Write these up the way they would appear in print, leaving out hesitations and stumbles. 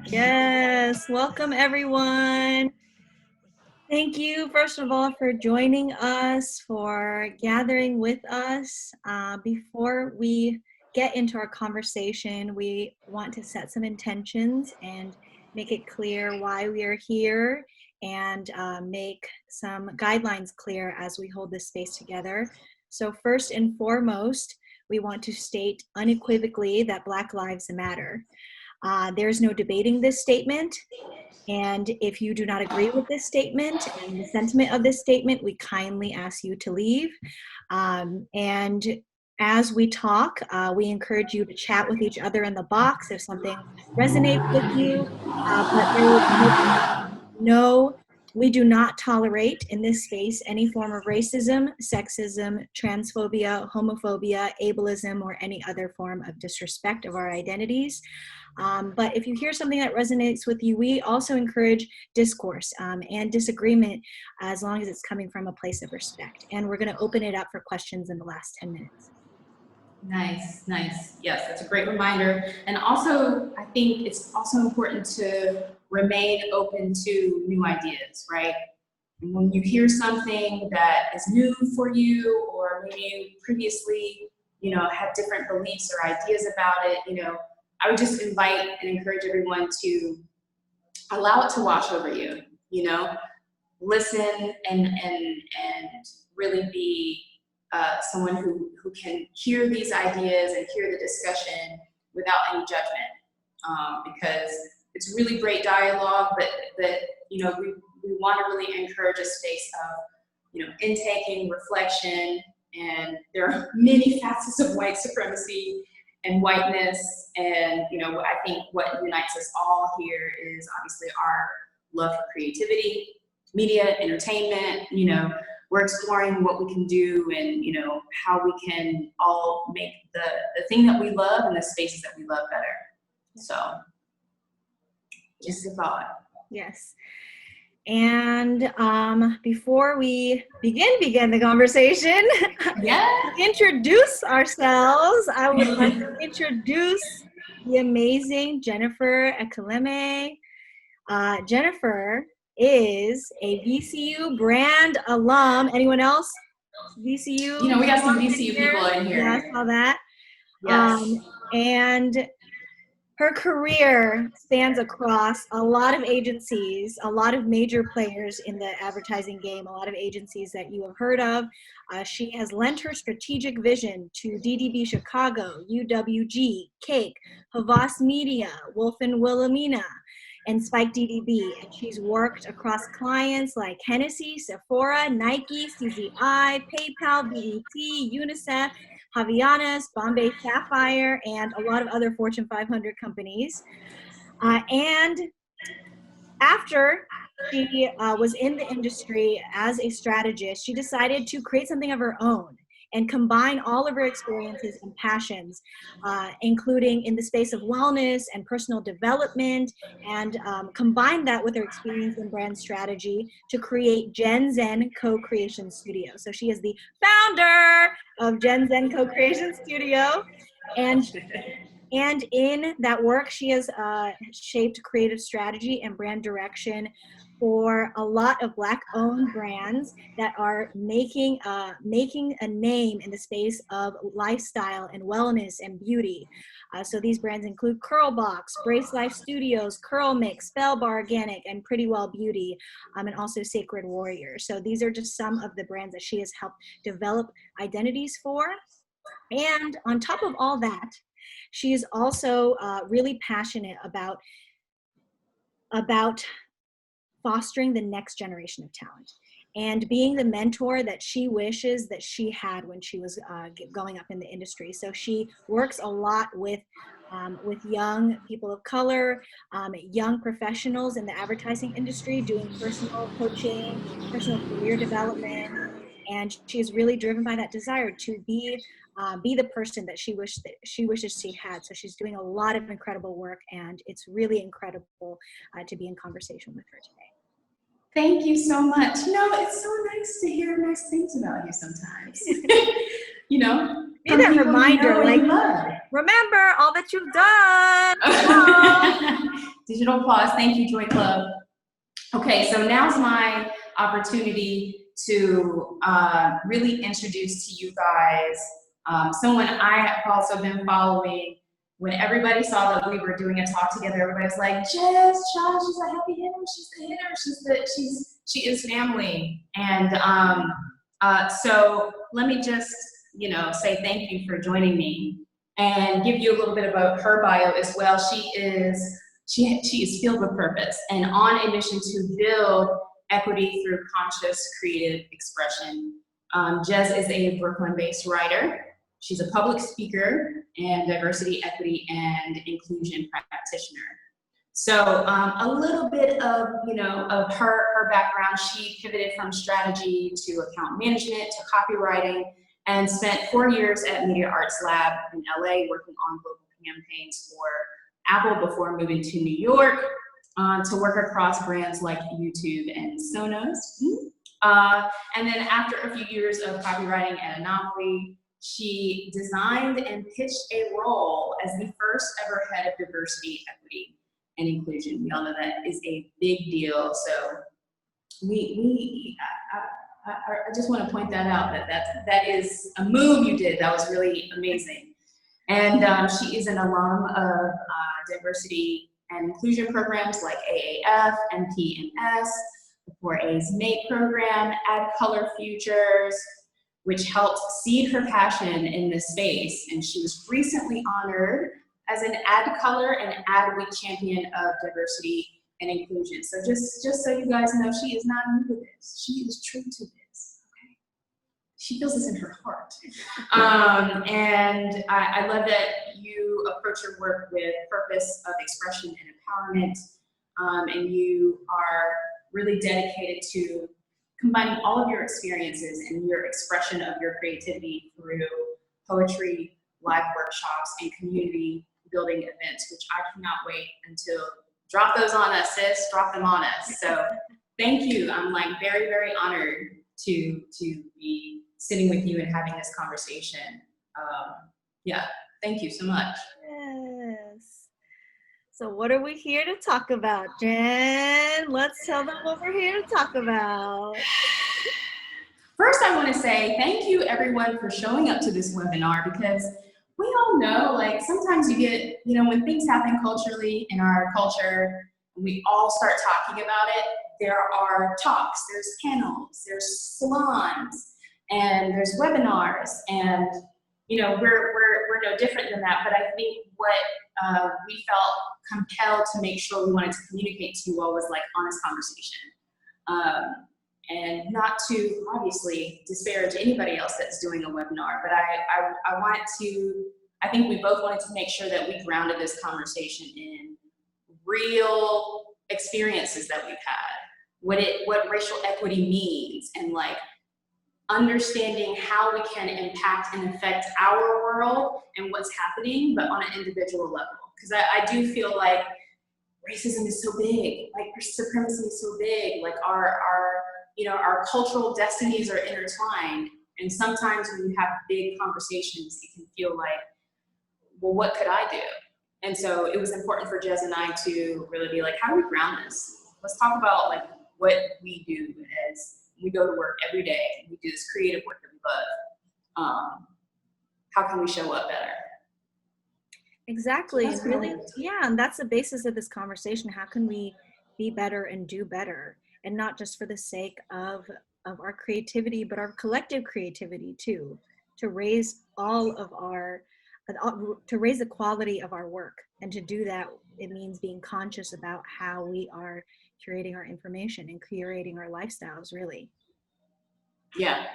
Yes, welcome everyone. Thank you, first of all, for joining us, for gathering with us. Before we get into our conversation, we want to set some intentions and make it clear why we are here and make some guidelines clear as we hold this space together. So first and foremost, we want to state unequivocally that Black Lives Matter. There's no debating this statement. And if you do not agree with this statement and the sentiment of this statement, we kindly ask you to leave. And as we talk, we encourage you to chat with each other in the box if something resonates with you. But there will be we do not tolerate in this space any form of racism, sexism, transphobia, homophobia, ableism, or any other form of disrespect of our identities. But if you hear something that resonates with you, we also encourage discourse and disagreement as long as it's coming from a place of respect. And we're going to open it up for questions in the last 10 minutes. Nice. Yes, that's a great reminder. And also, I think it's also important to remain open to new ideas, right? And when you hear something that is new for you, or maybe you previously, had different beliefs or ideas about it, I would just invite and encourage everyone to allow it to wash over you, listen and really be someone who can hear these ideas and hear the discussion without any judgment, because it's really great dialogue, but we want to really encourage a space of intaking, reflection, and there are many facets of white supremacy and whiteness, and I think what unites us all here is obviously our love for creativity, media, entertainment. We're exploring what we can do and how we can all make the thing that we love and the spaces that we love better. So just a thought. Yes. And before we begin the conversation, introduce ourselves. I would like to introduce the amazing Jennifer Ekeleme. Jennifer is a VCU brand alum. Anyone else? VCU? We got some VCU people in here. Yeah, I saw that. Yes. And her career spans across a lot of agencies, a lot of major players in the advertising game, a lot of agencies that you have heard of. She has lent her strategic vision to DDB Chicago, UWG, Cake, Havas Media, Wolf and Wilhelmina, and Spike DDB. And she's worked across clients like Hennessy, Sephora, Nike, CZI, PayPal, BET, UNICEF, Havaianas, Bombay Sapphire, and a lot of other Fortune 500 companies. And after she was in the industry as a strategist, she decided to create something of her own and combine all of her experiences and passions, including in the space of wellness and personal development, and combine that with her experience in brand strategy to create Gen Zen Co-Creation Studio. So she is the founder of Gen Zen Co-Creation Studio, and in that work, she has shaped creative strategy and brand direction for a lot of Black-owned brands that are making a name in the space of lifestyle and wellness and beauty. So these brands include Curlbox, Brace Life Studios, Curl Mix, Spellbar Organic, and Pretty Well Beauty, and also Sacred Warrior. So these are just some of the brands that she has helped develop identities for. And on top of all that, she is also really passionate about fostering the next generation of talent and being the mentor that she wishes that she had when she was going up in the industry. So she works a lot with young people of color, young professionals in the advertising industry, doing personal coaching, personal career development. And she's really driven by that desire to be the person that she wishes she had. So she's doing a lot of incredible work, and it's really incredible to be in conversation with her today. Thank you so much. It's so nice to hear nice things about you sometimes. Need that reminder, like, love. remember all that you've done. Digital applause. Thank you, Joy Club. Okay, so now's my opportunity to really introduce to you guys someone I have also been following. When everybody saw that we were doing a talk together, everybody's like, Jezz Chung, she's a heavy hitter, she's the hitter, she is family. And so let me just, say thank you for joining me and give you a little bit about her bio as well. She is filled with purpose and on a mission to build equity through conscious creative expression. Jezz is a Brooklyn-based writer. She's a public speaker and diversity, equity, and inclusion practitioner. So a little bit of, of her background. She pivoted from strategy to account management to copywriting and spent 4 years at Media Arts Lab in LA working on global campaigns for Apple before moving to New York to work across brands like YouTube and Sonos. And then after a few years of copywriting at Anomaly, she designed and pitched a role as the first ever head of diversity, equity, and inclusion. We all know that is a big deal. So I just want to point that out, that is a move you did. That was really amazing. And she is an alum of diversity and inclusion programs like AAF, MPMS, the 4A's MATE program, Add Color Futures, which helped seed her passion in this space. And she was recently honored as an Add Color and Add Week champion of diversity and inclusion. So just so you guys know, she is not new to this. She is true to this, okay? She feels this in her heart. And I love that you approach your work with purpose of expression and empowerment. And you are really dedicated to combining all of your experiences and your expression of your creativity through poetry, live workshops, and community building events, which I cannot wait until, drop those on us, sis, drop them on us. So thank you. I'm like very, very honored to be sitting with you and having this conversation. Yeah, thank you so much. Yes. So what are we here to talk about, Jen? Let's tell them what we're here to talk about. First, I want to say thank you everyone for showing up to this webinar, because we all know, like, sometimes you get, when things happen culturally in our culture, we all start talking about it. There are talks, there's panels, there's salons, and there's webinars, and we're no different than that. But I think what we felt compelled to make sure we wanted to communicate to you all was like honest conversation, and not to obviously disparage anybody else that's doing a webinar. But I think we both wanted to make sure that we grounded this conversation in real experiences that we've had, what racial equity means, and like understanding how we can impact and affect our world and what's happening, but on an individual level. Because I do feel like racism is so big, like supremacy is so big, like our cultural destinies are intertwined. And sometimes when you have big conversations, it can feel like, well, what could I do? And so it was important for Jezz and I to really be like, how do we ground this? Let's talk about like what we do as we go to work every day. We do this creative work that we love. How can we show up better? Exactly. And really, yeah, and that's the basis of this conversation. How can we be better and do better? And not just for the sake of our creativity, but our collective creativity too, to raise to raise the quality of our work. And to do that, it means being conscious about how we are curating our information and curating our lifestyles, really. Yeah.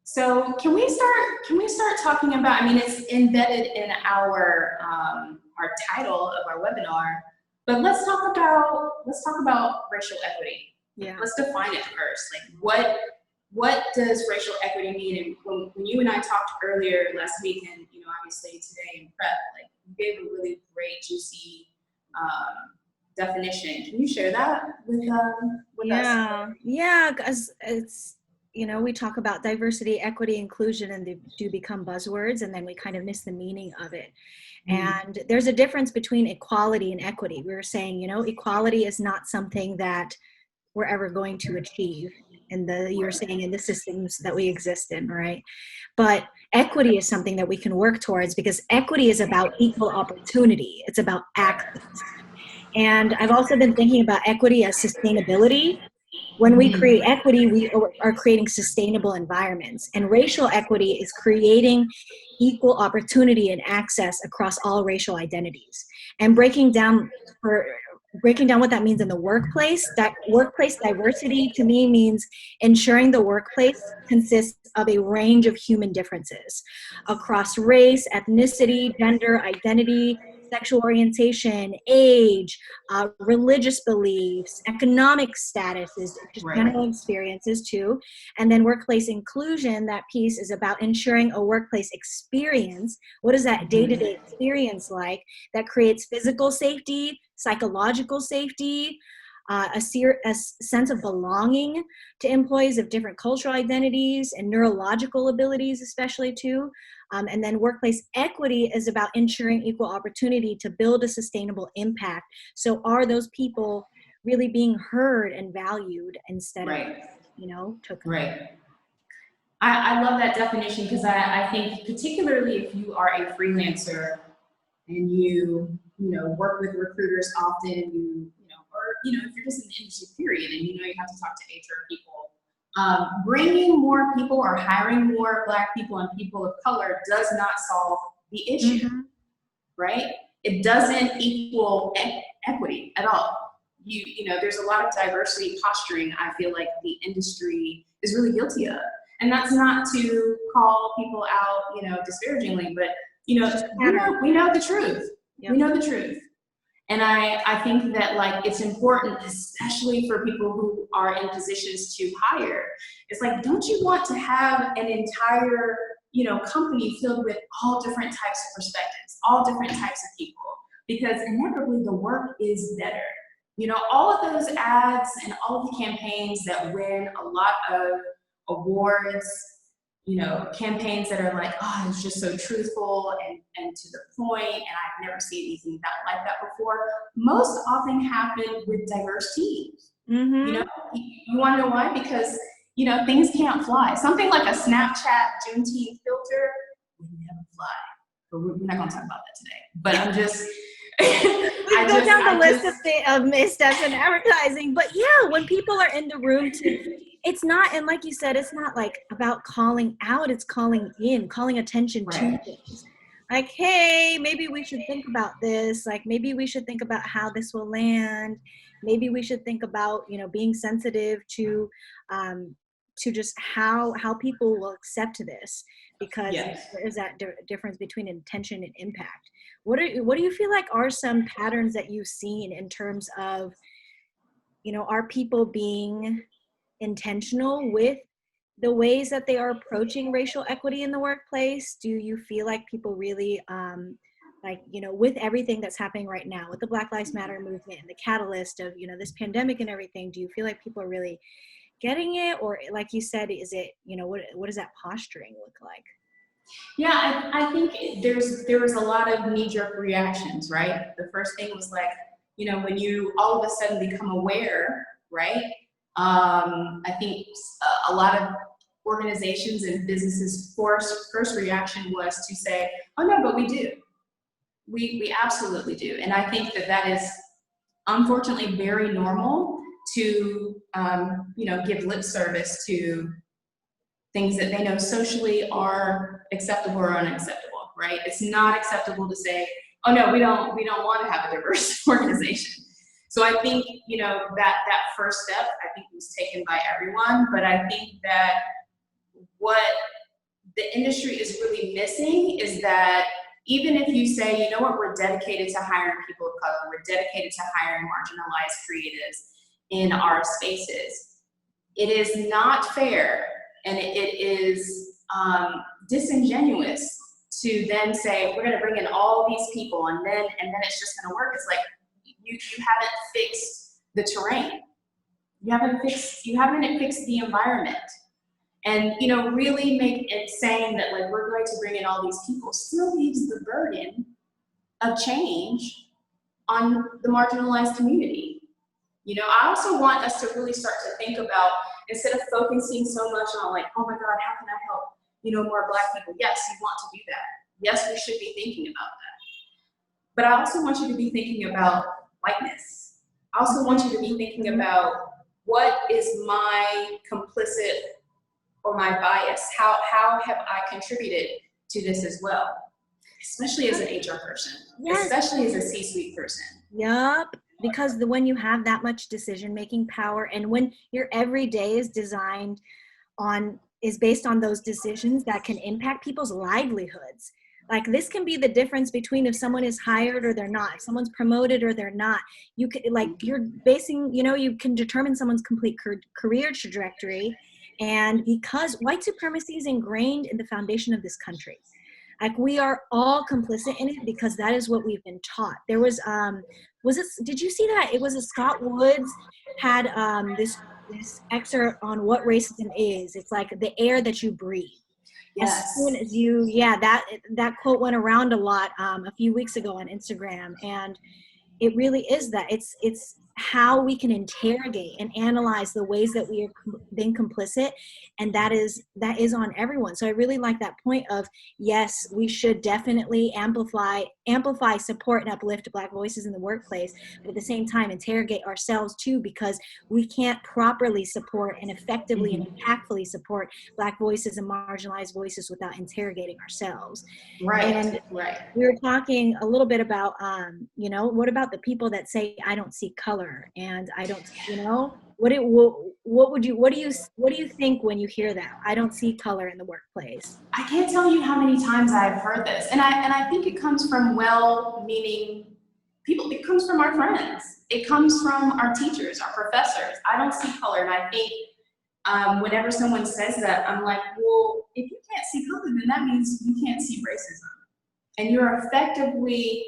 So can we start talking about, it's embedded in our title of our webinar, but let's talk about racial equity. Yeah. Let's define it first. Like what does racial equity mean? And when you and I talked earlier last week, and obviously today in prep, like you gave a really great juicy definition. Can you share that with us? Yeah, because it's we talk about diversity, equity, inclusion, and they do become buzzwords, and then we kind of miss the meaning of it. And there's a difference between equality and equity. We were saying, equality is not something that we're ever going to achieve you're saying in the systems that we exist in, right? But equity is something that we can work towards, because equity is about equal opportunity. It's about access. And I've also been thinking about equity as sustainability. When we create equity, we are creating sustainable environments. And racial equity is creating equal opportunity and access across all racial identities. And breaking down what that means in the workplace, that workplace diversity to me means ensuring the workplace consists of a range of human differences across race, ethnicity, gender, identity, sexual orientation, age, religious beliefs, economic statuses, just general experiences too. And then workplace inclusion, that piece is about ensuring a workplace experience. What is that day-to-day experience like that creates physical safety, psychological safety, a sense of belonging to employees of different cultural identities and neurological abilities, especially too. And then workplace equity is about ensuring equal opportunity to build a sustainable impact. So are those people really being heard and valued instead of, taken? Right. I love that definition, because I think particularly if you are a freelancer and you work with recruiters often, or if you're just in the industry period and you have to talk to HR people, bringing more people or hiring more Black people and people of color does not solve the issue, right? It doesn't equal equity at all. There's a lot of diversity posturing I feel like the industry is really guilty of. And that's not to call people out, disparagingly, but we know the truth. Yep. We know the truth. And I think that it's important, especially for people who are in positions to hire. It's like, don't you want to have an entire, company filled with all different types of perspectives, all different types of people? Because inevitably the work is better. All of those ads and all of the campaigns that win a lot of awards, campaigns that are like, oh, it's just so truthful and to the point, and I've never seen anything like that before, most often happen with diverse teams. You want to know why? Because, things can't fly. Something like a Snapchat Juneteenth filter would never fly. But we're not going to talk about that today. But I'm just... We go down the list of missteps in advertising. But yeah, when people are in the room it's not, and like you said, it's not about calling out, it's calling attention to things. Like, hey, maybe we should think about this. Maybe we should think about how this will land. Maybe we should think about, being sensitive to just how people will accept this, because there is that difference between intention and impact. What do you feel like are some patterns that you've seen in terms of, are people being intentional with the ways that they are approaching racial equity in the workplace? Do you feel like people really, with everything that's happening right now, with the Black Lives Matter movement and the catalyst of, this pandemic and everything, do you feel like people are really getting it? Or like you said, is it, what does that posturing look like? Yeah, I think there was a lot of knee-jerk reactions, right? The first thing was when you all of a sudden become aware, right? I think a lot of organizations and businesses' first reaction was to say, oh no, but we do. We absolutely do. And I think that is unfortunately very normal to, give lip service to things that they know socially are acceptable or unacceptable, right? It's not acceptable to say, oh no, we don't want to have a diverse organization. So I think, that first step, I think, was taken by everyone, but I think that what the industry is really missing is that even if you say, we're dedicated to hiring people of color, we're dedicated to hiring marginalized creatives in our spaces, it is not fair and it is disingenuous to then say, we're gonna bring in all these people and then it's just gonna work. It's like, you haven't fixed the terrain. You haven't fixed the environment. And, you know, really make it saying that like we're going to bring in all these people still leaves the burden of change on the marginalized community. You know, I also want us to really start to think about, instead of focusing so much on like, oh my God, how can I help, you know, more Black people? Yes, you want to do that. Yes, we should be thinking about that. But I also want you to be thinking about whiteness. I also want you to be thinking about, what is my complicit or my bias? How have I contributed to this as well? Especially as an HR person, Yes. especially as a C-suite person. Yup. Because when you have that much decision-making power, and when your everyday is based on those decisions that can impact people's livelihoods. Like, this can be the difference between if someone is hired or they're not, if someone's promoted or they're not. You can, like, you're basing, you know, you can determine someone's complete career trajectory. And because white supremacy is ingrained in the foundation of this country. Like, we are all complicit in it because that is what we've been taught. There was did you see that? It was a Scott Woods had this excerpt on what racism is. It's like the air that you breathe. Yes. As soon as that quote went around a lot a few weeks ago on Instagram, and it really is that. It's how we can interrogate and analyze the ways that we have been complicit, and that is on everyone. So I really like that point of, yes, we should definitely amplify, support, and uplift Black voices in the workplace, but at the same time interrogate ourselves too, because we can't properly support and effectively and impactfully support Black voices and marginalized voices without interrogating ourselves. Right. And right. we were talking a little bit about, you know, what about the people that say, I don't see color, and I don't, you know, what do you think when you hear that? I don't see color in the workplace. I can't tell you how many times I've heard this, and I think it comes from well-meaning people. It comes from our friends. It comes from our teachers, our professors. I don't see color, and I think whenever someone says that, I'm like, well, if you can't see color, then that means you can't see racism. And you're effectively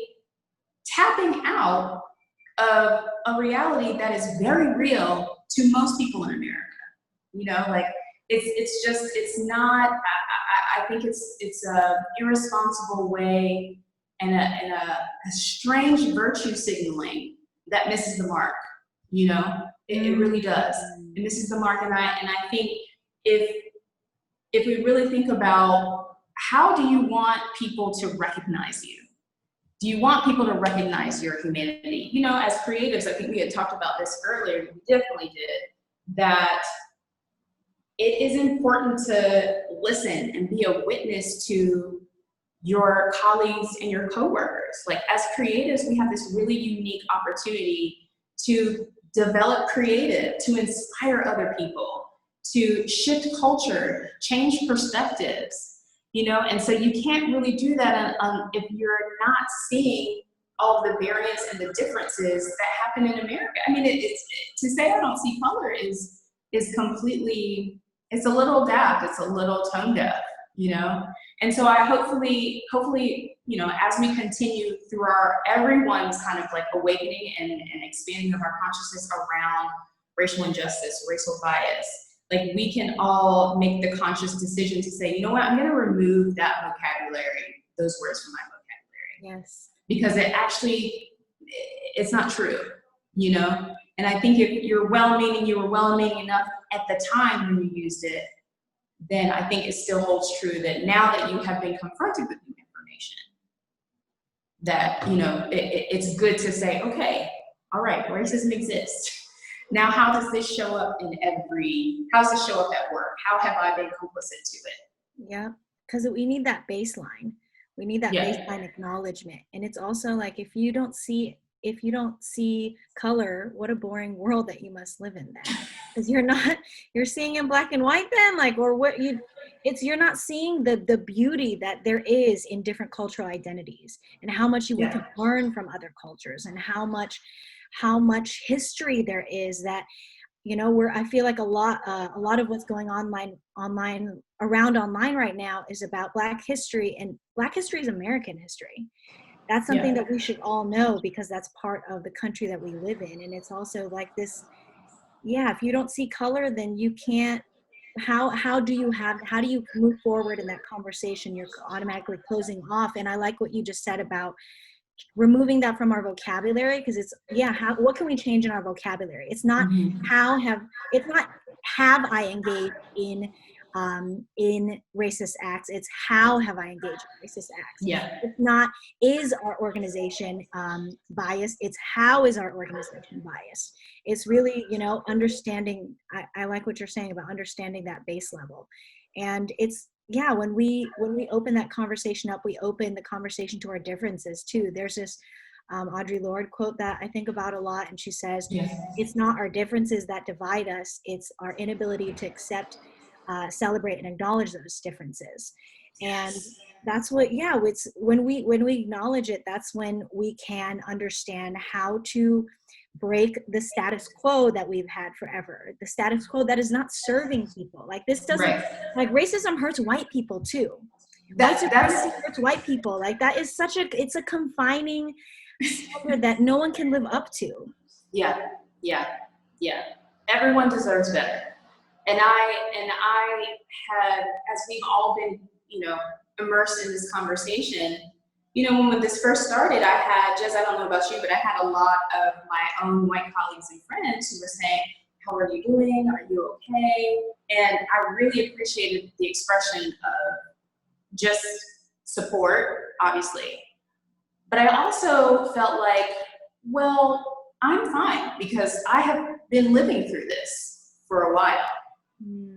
tapping out of a reality that is very real to most people in America. You know, like it's not, I think it's a irresponsible way and a strange virtue signaling that misses the mark. You know, it really does. It misses the mark, and I think if we really think about, how do you want people to recognize you? Do you want people to recognize your humanity? You know, as creatives, I think we had talked about this earlier, we definitely did, that it is important to listen and be a witness to your colleagues and your coworkers. Like, as creatives, we have this really unique opportunity to develop creative, to inspire other people, to shift culture, change perspectives. You know, and so you can't really do that if you're not seeing all the variants and the differences that happen in America. I mean, it's to say I don't see color is completely, it's a little daft, it's a little tone deaf, you know. And so I hopefully, you know, as we continue through everyone's kind of like awakening and expanding of our consciousness around racial injustice, racial bias, like, we can all make the conscious decision to say, you know what, I'm going to remove that vocabulary, those words from my vocabulary. Yes. Because it's not true, you know? And I think if you were well-meaning enough at the time when you used it, then I think it still holds true that now that you have been confronted with new information, that, you know, it's good to say, okay, all right, racism exists. Now, how does this show up how does this show up at work? How have I been complicit to it? Yeah, because we need that baseline. We need that baseline acknowledgement. And it's also like, if you don't see color, what a boring world that you must live in then. Because you're seeing in black and white then, like, or you're not seeing the beauty that there is in different cultural identities, and how much we can learn from other cultures, and how much history there is that, you know, I feel like a lot of what's going on online right now is about Black history, and Black history is American history. That's something that we should all know, because that's part of the country that we live in. And it's also like this, if you don't see color, then you can't how do you move forward in that conversation? You're automatically closing off. And I like what you just said about removing that from our vocabulary, because it's, yeah, what can we change in our vocabulary? It's not it's not have I engaged in racist acts, it's how have I engaged in racist acts. Yeah. It's not is our organization biased, it's how is our organization biased. It's really, understanding. I like what you're saying about understanding that base level. And it's, yeah, when we open that conversation up, we open the conversation to our differences too. There's this Audre Lorde quote that I think about a lot, and she says, Yes. it's not our differences that divide us, it's our inability to accept, celebrate, and acknowledge those differences. And that's what, yeah, it's when we acknowledge it, that's when we can understand how to break the status quo that we've had forever, the status quo that is not serving people. Like, this doesn't, Right. like, racism hurts white people too. That's Hurts white people. Like, that is it's a confining standard that no one can live up to. Yeah. Everyone deserves better. And I had, as we've all been, immersed in this conversation, when this first started, I had, Jezz, I don't know about you, but I had a lot of my own white colleagues and friends who were saying, how are you doing? Are you okay? And I really appreciated the expression of just support, obviously. But I also felt like, well, I'm fine because I have been living through this for a while,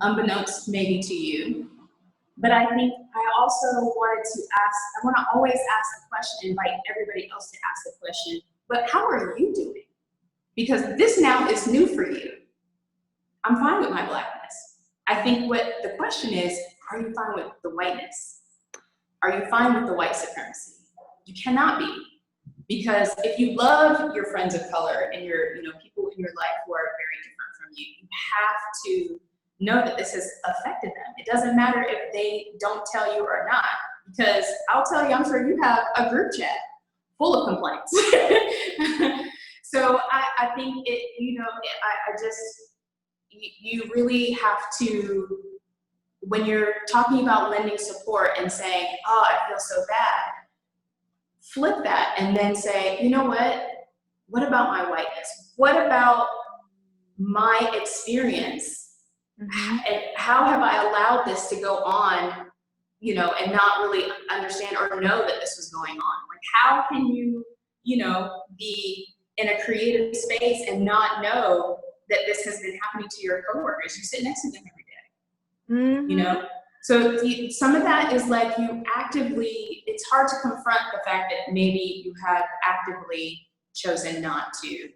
unbeknownst maybe to you. But I think I also wanted to I want to always ask the question, invite everybody else to ask the question, but how are you doing? Because this now is new for you. I'm fine with my Blackness. I think what the question is, are you fine with the whiteness? Are you fine with the white supremacy? You cannot be. Because if you love your friends of color and your, people in your life who are very different from you, you have to know that this has affected them. It doesn't matter if they don't tell you or not, because I'll tell you, I'm sure you have a group chat full of complaints. So I think you really have to, when you're talking about lending support and saying, oh, I feel so bad, flip that and then say, you know what about my whiteness? What about my experience? And how have I allowed this to go on, and not really understand or know that this was going on? Like, how can you, be in a creative space and not know that this has been happening to your coworkers? You sit next to them every day, So some of that is like it's hard to confront the fact that maybe you have actively chosen not to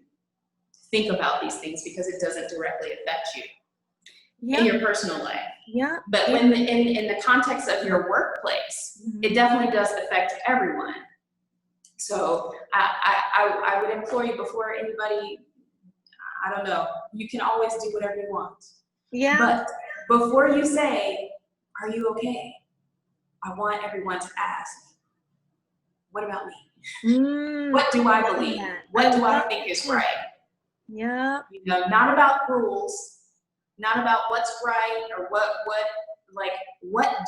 think about these things because it doesn't directly affect you. In your personal life. Yeah. But when in the context of your workplace, it definitely does affect everyone. So I would implore you, before anybody, I don't know, you can always do whatever you want. Yeah. But before you say, are you okay? I want everyone to ask, what about me? What do I believe? What do I think is right? Yeah. Not about rules, not about what's right or what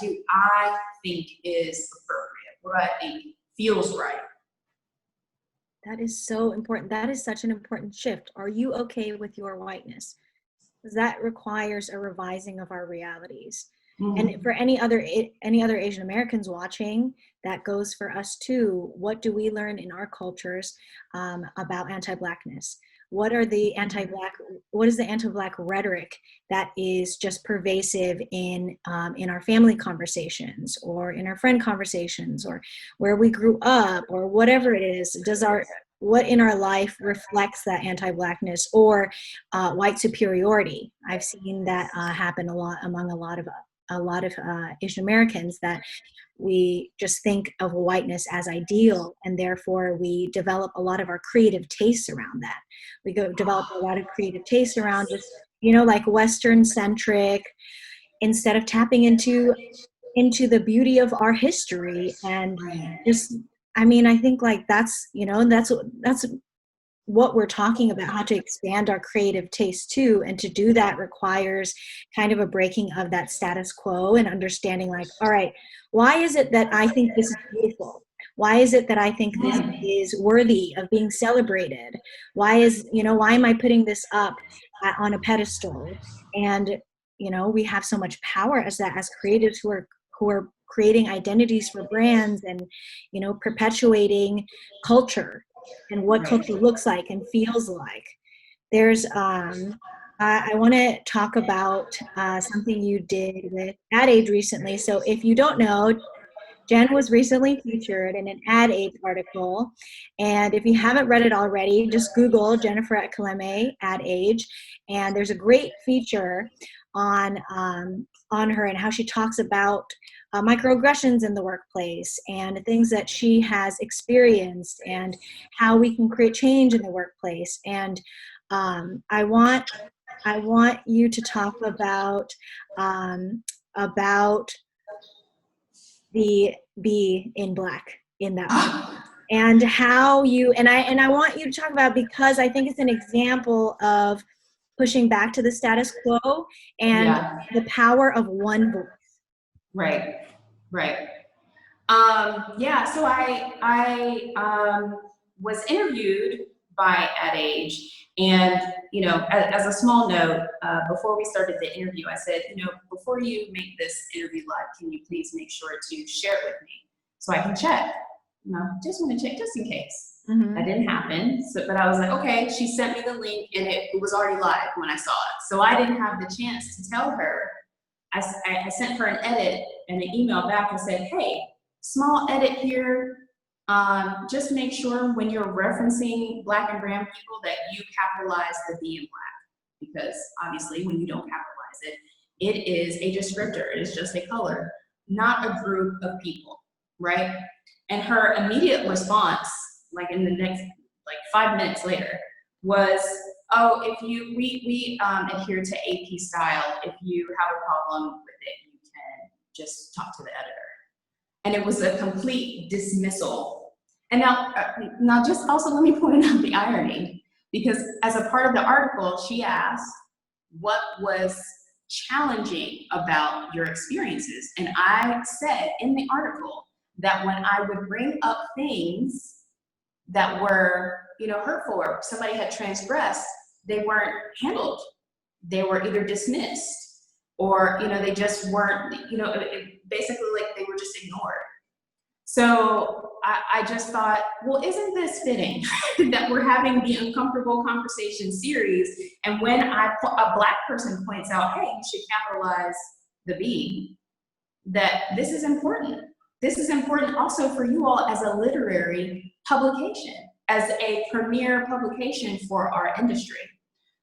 do I think is appropriate? What do I think feels right? That is so important. That is such an important shift. Are you okay with your whiteness? Because that requires a revising of our realities. And for any other Asian Americans watching, that goes for us too. What do we learn in our cultures about anti-Blackness? What is the anti-Black rhetoric that is just pervasive in our family conversations or in our friend conversations or where we grew up or whatever it is? What in our life reflects that anti-Blackness or white superiority? I've seen that happen a lot among a lot of Asian Americans, that we just think of whiteness as ideal, and therefore we develop a lot of our creative tastes around that. We develop a lot of creative tastes around just, like Western centric, instead of tapping into the beauty of our history and just, I think like that's what we're talking about, how to expand our creative taste too. And to do that requires kind of a breaking of that status quo and understanding like, all right, why is it that I think this is beautiful? Why is it that I think this is worthy of being celebrated? Why am I putting this up on a pedestal? And, we have so much power as creatives who are creating identities for brands and, perpetuating culture and what culture looks like and feels like. There's, I want to talk about something you did with Ad Age recently. So if you don't know, Jen was recently featured in an Ad Age article. And if you haven't read it already, just Google Jennifer Ekeleme Ad Age. And there's a great feature on her and how she talks about microaggressions in the workplace and things that she has experienced and how we can create change in the workplace. And I want you to talk about the B in black in that article and how you and I want you to talk about, because I think it's an example of pushing back to the status quo and the power of one voice. Right. So I was interviewed by Ad Age, and as a small note, before we started the interview, I said, before you make this interview live, can you please make sure to share it with me so I can check? Just want to check just in case. That didn't happen. But I was like, okay. She sent me the link, and it was already live when I saw it, so I didn't have the chance to tell her. I sent her an edit and an email back and said, hey, small edit here. Just make sure when you're referencing Black and brown people that you capitalize the B in Black, because obviously when you don't capitalize it, it is a descriptor. It is just a color, not a group of people, right? And her immediate response, like in the next 5 minutes later, was, oh, if we adhere to AP style. If you have a problem with it, you can just talk to the editor. And it was a complete dismissal. And now just also let me point out the irony, because as a part of the article, she asked, what was challenging about your experiences? And I said in the article that when I would bring up things that were, hurtful, or somebody had transgressed, they weren't handled. They were either dismissed, or, they just weren't, basically like they were just ignored. So I just thought, well, isn't this fitting that we're having the Uncomfortable Conversation series, and when a Black person points out, hey, you should capitalize the B, that this is important. This is important also for you all as a literary publication, as a premier publication for our industry.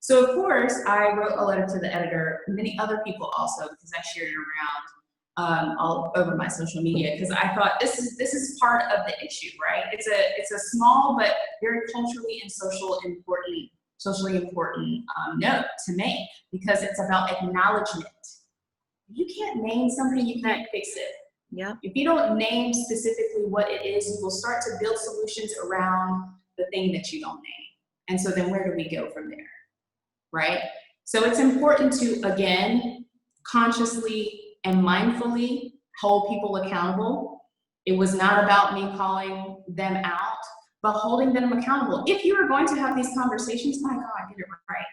So of course, I wrote a letter to the editor, many other people also, because I shared it around all over my social media, because I thought this is part of the issue, right? It's a small but very culturally and socially important note to make, because it's about acknowledgement. If you can't name something, you can't fix it. Yeah. If you don't name specifically what it is, you will start to build solutions around the thing that you don't name. And so then where do we go from there, right? So it's important to, again, consciously and mindfully hold people accountable. It was not about me calling them out, but holding them accountable. If you are going to have these conversations, my God, get it right.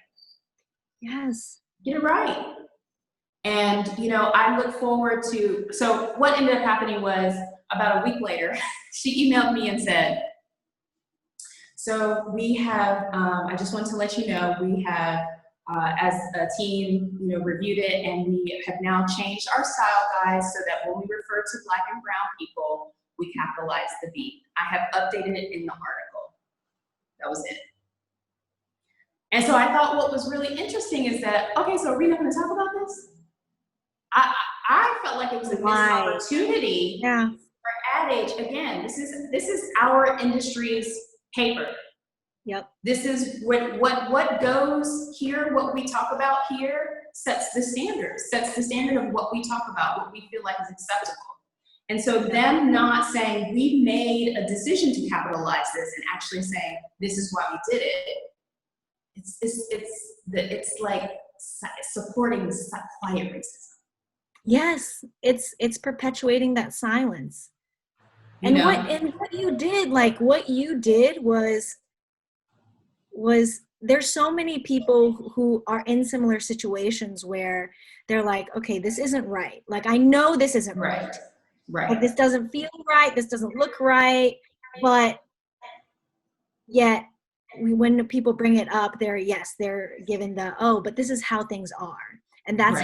Yes. Get it right. And, I look forward to, so what ended up happening was about a week later, she emailed me and said, so we have, I just want to let you know, we have, as a team, reviewed it, and we have now changed our style guides so that when we refer to Black and brown people, we capitalize the B. I have updated it in the article. That was it. And so I thought what was really interesting is that, okay, so are we not going to talk about this? I felt like it was a missed opportunity for Ad Age. Again, this is our industry's paper. Yep. This is what goes here, what we talk about here sets the standard of what we talk about, what we feel like is acceptable. And so them not saying, we made a decision to capitalize this, and actually saying, this is why we did it, it's like supporting quiet racism. Yes, it's perpetuating that silence. And what you did, like what you did was there's so many people who are in similar situations where they're like, okay, this isn't right. Like, I know this isn't right. Right. Like, this doesn't feel right. This doesn't look right. But yet, when people bring it up, they're given the, oh, but this is how things are. And that's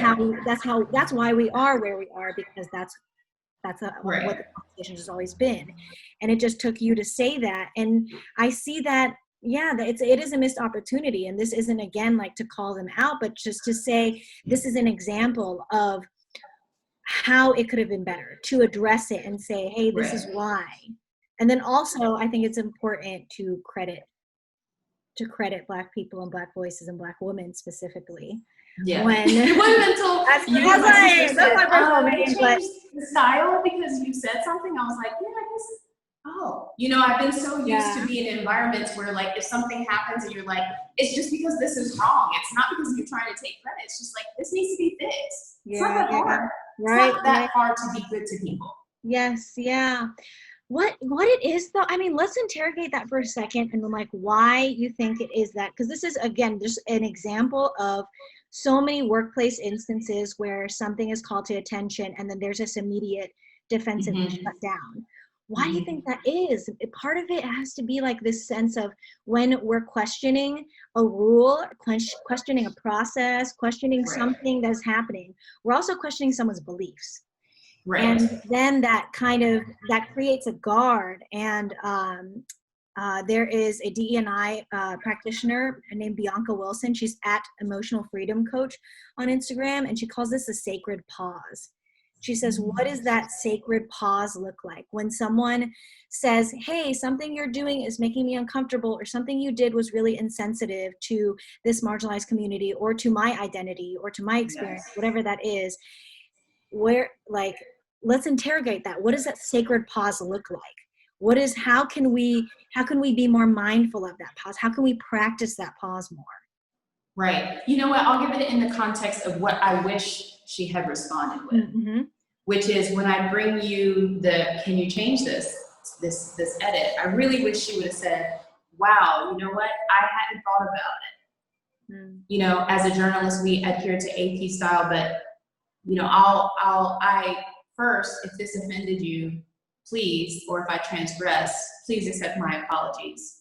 why we are where we are, because that's what the conversation has always been. And it just took you to say that. And I see that, it is a missed opportunity. And this isn't, again, like to call them out, but just to say, this is an example of how it could have been better, to address it and say, hey, this is why. And then also, I think it's important to credit Black people and Black voices and Black women specifically. Yeah. When it wasn't until that's my personal opinion, but the style because you said something, I was like, yeah, I guess. Oh, I've been so used to being in environments where, like, if something happens and you're like, it's just because this is wrong. It's not because you're trying to take credit. It's just like, this needs to be fixed. It's not that hard. Right. It's not that hard to be good to people. Yes. Yeah. What it is, though, I mean, let's interrogate that for a second, and then, like, why you think it is that, because this is, again, just an example of so many workplace instances where something is called to attention and then there's this immediate defensive shut down. Why do you think that is? Part of it has to be like this sense of when we're questioning a rule, questioning a process, questioning something that's happening, we're also questioning someone's beliefs. Right. And then that creates a guard. And there is a DE&I practitioner named Bianca Wilson. She's at Emotional Freedom Coach on Instagram, and she calls this a sacred pause. She says, what does that sacred pause look like? When someone says, hey, something you're doing is making me uncomfortable, or something you did was really insensitive to this marginalized community or to my identity or to my experience, whatever that is, let's interrogate that. What does that sacred pause look like? How can we be more mindful of that pause? How can we practice that pause more? Right. You know what? I'll give it in the context of what I wish she had responded with, which is when I bring you can you change this edit? I really wish she would have said, wow, you know what? I hadn't thought about it. As a journalist, we adhere to AP style, but I first, if this offended you, please, or if I transgress, please accept my apologies.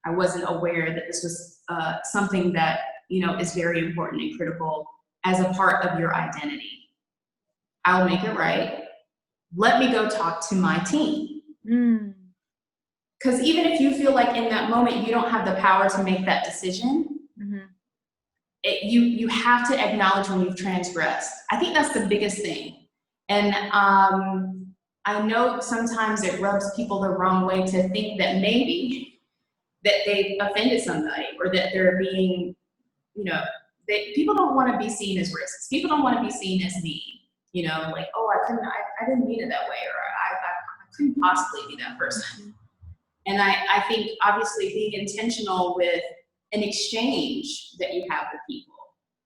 I wasn't aware that this was something that, is very important and critical as a part of your identity. I'll make it right. Let me go talk to my team. Because even if you feel like in that moment you don't have the power to make that decision, you have to acknowledge when you've transgressed. I think that's the biggest thing. And I know sometimes it rubs people the wrong way to think that maybe that they've offended somebody, or that they're being, people don't want to be seen as racist. People don't want to be seen as mean. Like, oh, I didn't mean it that way, or I couldn't possibly be that person. And I think obviously being intentional with an exchange that you have with people,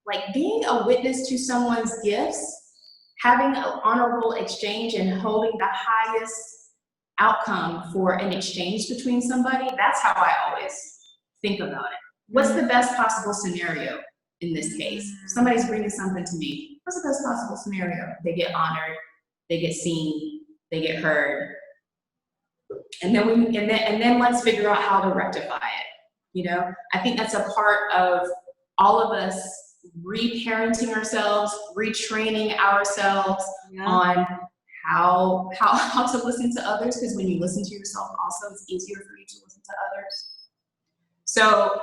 like being a witness to someone's gifts, having an honorable exchange and holding the highest outcome for an exchange between somebody, that's how I always think about it. What's the best possible scenario in this case? If somebody's bringing something to me, what's the best possible scenario? They get honored, they get seen, they get heard. And then let's figure out how to rectify it. I think that's a part of all of us reparenting ourselves, retraining ourselves on how to listen to others, because when you listen to yourself also, it's easier for you to listen to others. So,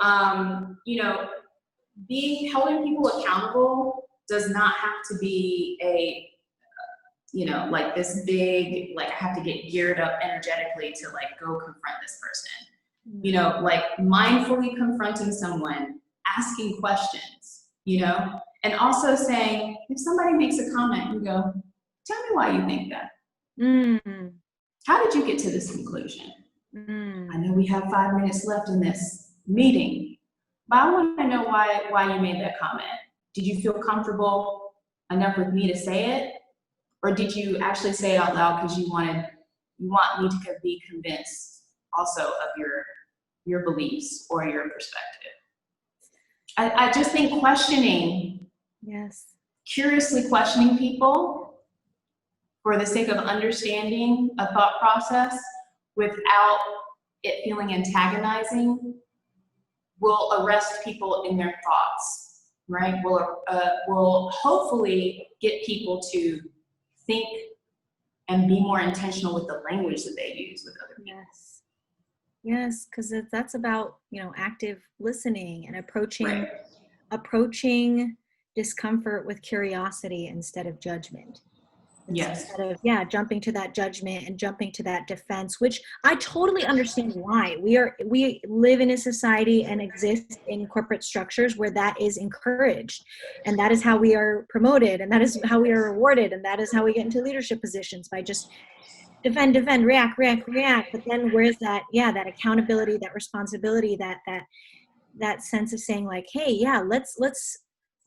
holding people accountable does not have to be a, like this big, like I have to get geared up energetically to like go confront this person. Like mindfully confronting someone, asking questions, and also saying, if somebody makes a comment, you go, tell me why you think that. Mm. How did you get to this conclusion? Mm. I know we have 5 minutes left in this meeting, but I want to know why you made that comment. Did you feel comfortable enough with me to say it? Or did you actually say it out loud because you want me to be convinced also of your beliefs or your perspective? I just think questioning, Yes. curiously questioning people for the sake of understanding a thought process without it feeling antagonizing will arrest people in their thoughts, right? Will hopefully get people to think and be more intentional with the language that they use with other people. Yes. Yes, because that's about, active listening and approaching discomfort with curiosity instead of judgment. Yes. Instead of jumping to that judgment and jumping to that defense, which I totally understand why. We live in a society and exist in corporate structures where that is encouraged, and that is how we are promoted, and that is how we are rewarded, and that is how we get into leadership positions, by just defend, react. But then where's that accountability, that responsibility, that sense of saying like, hey,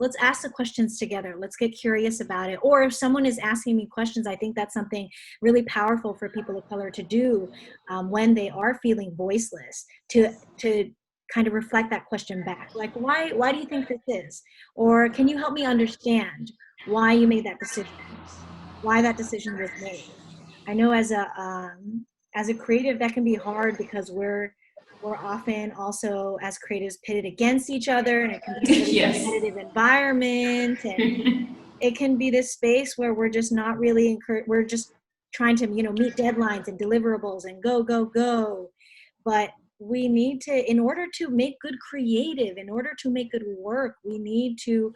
let's ask the questions together. Let's get curious about it. Or if someone is asking me questions, I think that's something really powerful for people of color to do when they are feeling voiceless, to kind of reflect that question back. Like, why do you think this is? Or can you help me understand why you made that decision? Why that decision was made? I know as a creative, that can be hard because we're often also as creatives pitted against each other, and it can be a really Yes. competitive environment, and it can be this space where we're just not really we're just trying to meet deadlines and deliverables and go, but we need to, in order to make good creative, in order to make good work, we need to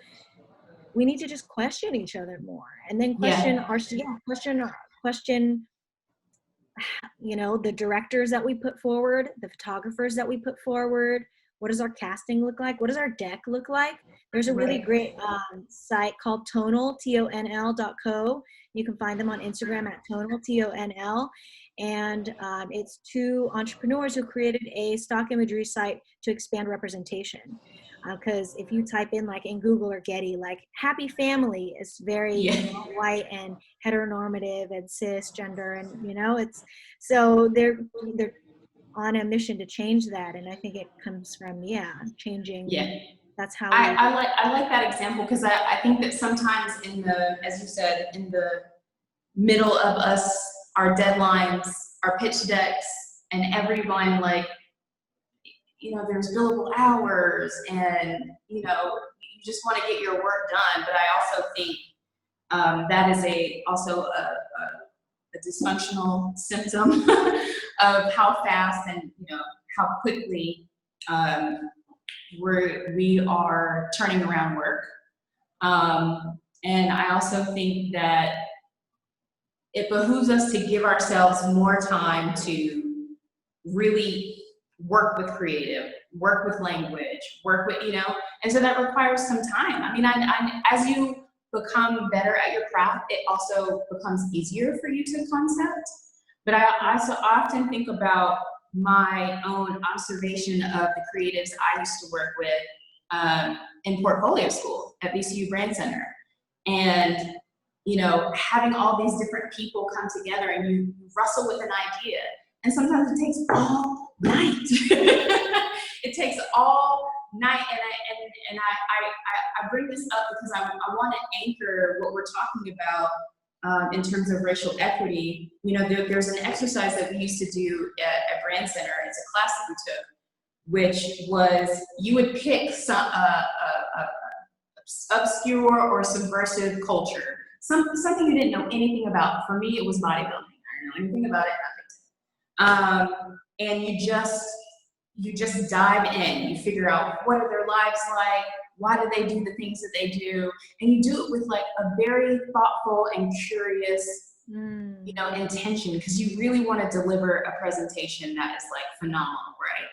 just question each other more, and then question question the directors that we put forward, the photographers that we put forward. What does our casting look like? What does our deck look like? There's a really great site called Tonal, TONL.co. You can find them on Instagram at Tonal, TONL. And it's two entrepreneurs who created a stock imagery site to expand representation. Because if you type in, like in Google or Getty, like happy family is very white and heteronormative and cisgender, and it's, so they're on a mission to change that, and I think it comes from changing. That's how I like that example, because I think that sometimes as you said, in the middle of our deadlines, our pitch decks, and everyone, like, there's billable hours, and you just want to get your work done. But I also think that is also a dysfunctional symptom of how fast and how quickly we are turning around work. And I also think that it behooves us to give ourselves more time to really work with creative, work with language, work with, and so that requires some time. I mean, as you become better at your craft, it also becomes easier for you to concept. But I also often think about my own observation of the creatives I used to work with in portfolio school at VCU Brand Center. And, having all these different people come together, and you wrestle with an idea. And sometimes it takes all night. It takes all night, and I bring this up because I want to anchor what we're talking about in terms of racial equity. There's an exercise that we used to do at Brand Center. It's a class that we took, which was you would pick some obscure or subversive culture, something you didn't know anything about. For me, it was bodybuilding. I didn't know anything about it, nothing. And you just dive in. You figure out, what are their lives like? Why do they do the things that they do? And you do it with like a very thoughtful and curious, intention, because you really want to deliver a presentation that is like phenomenal, right?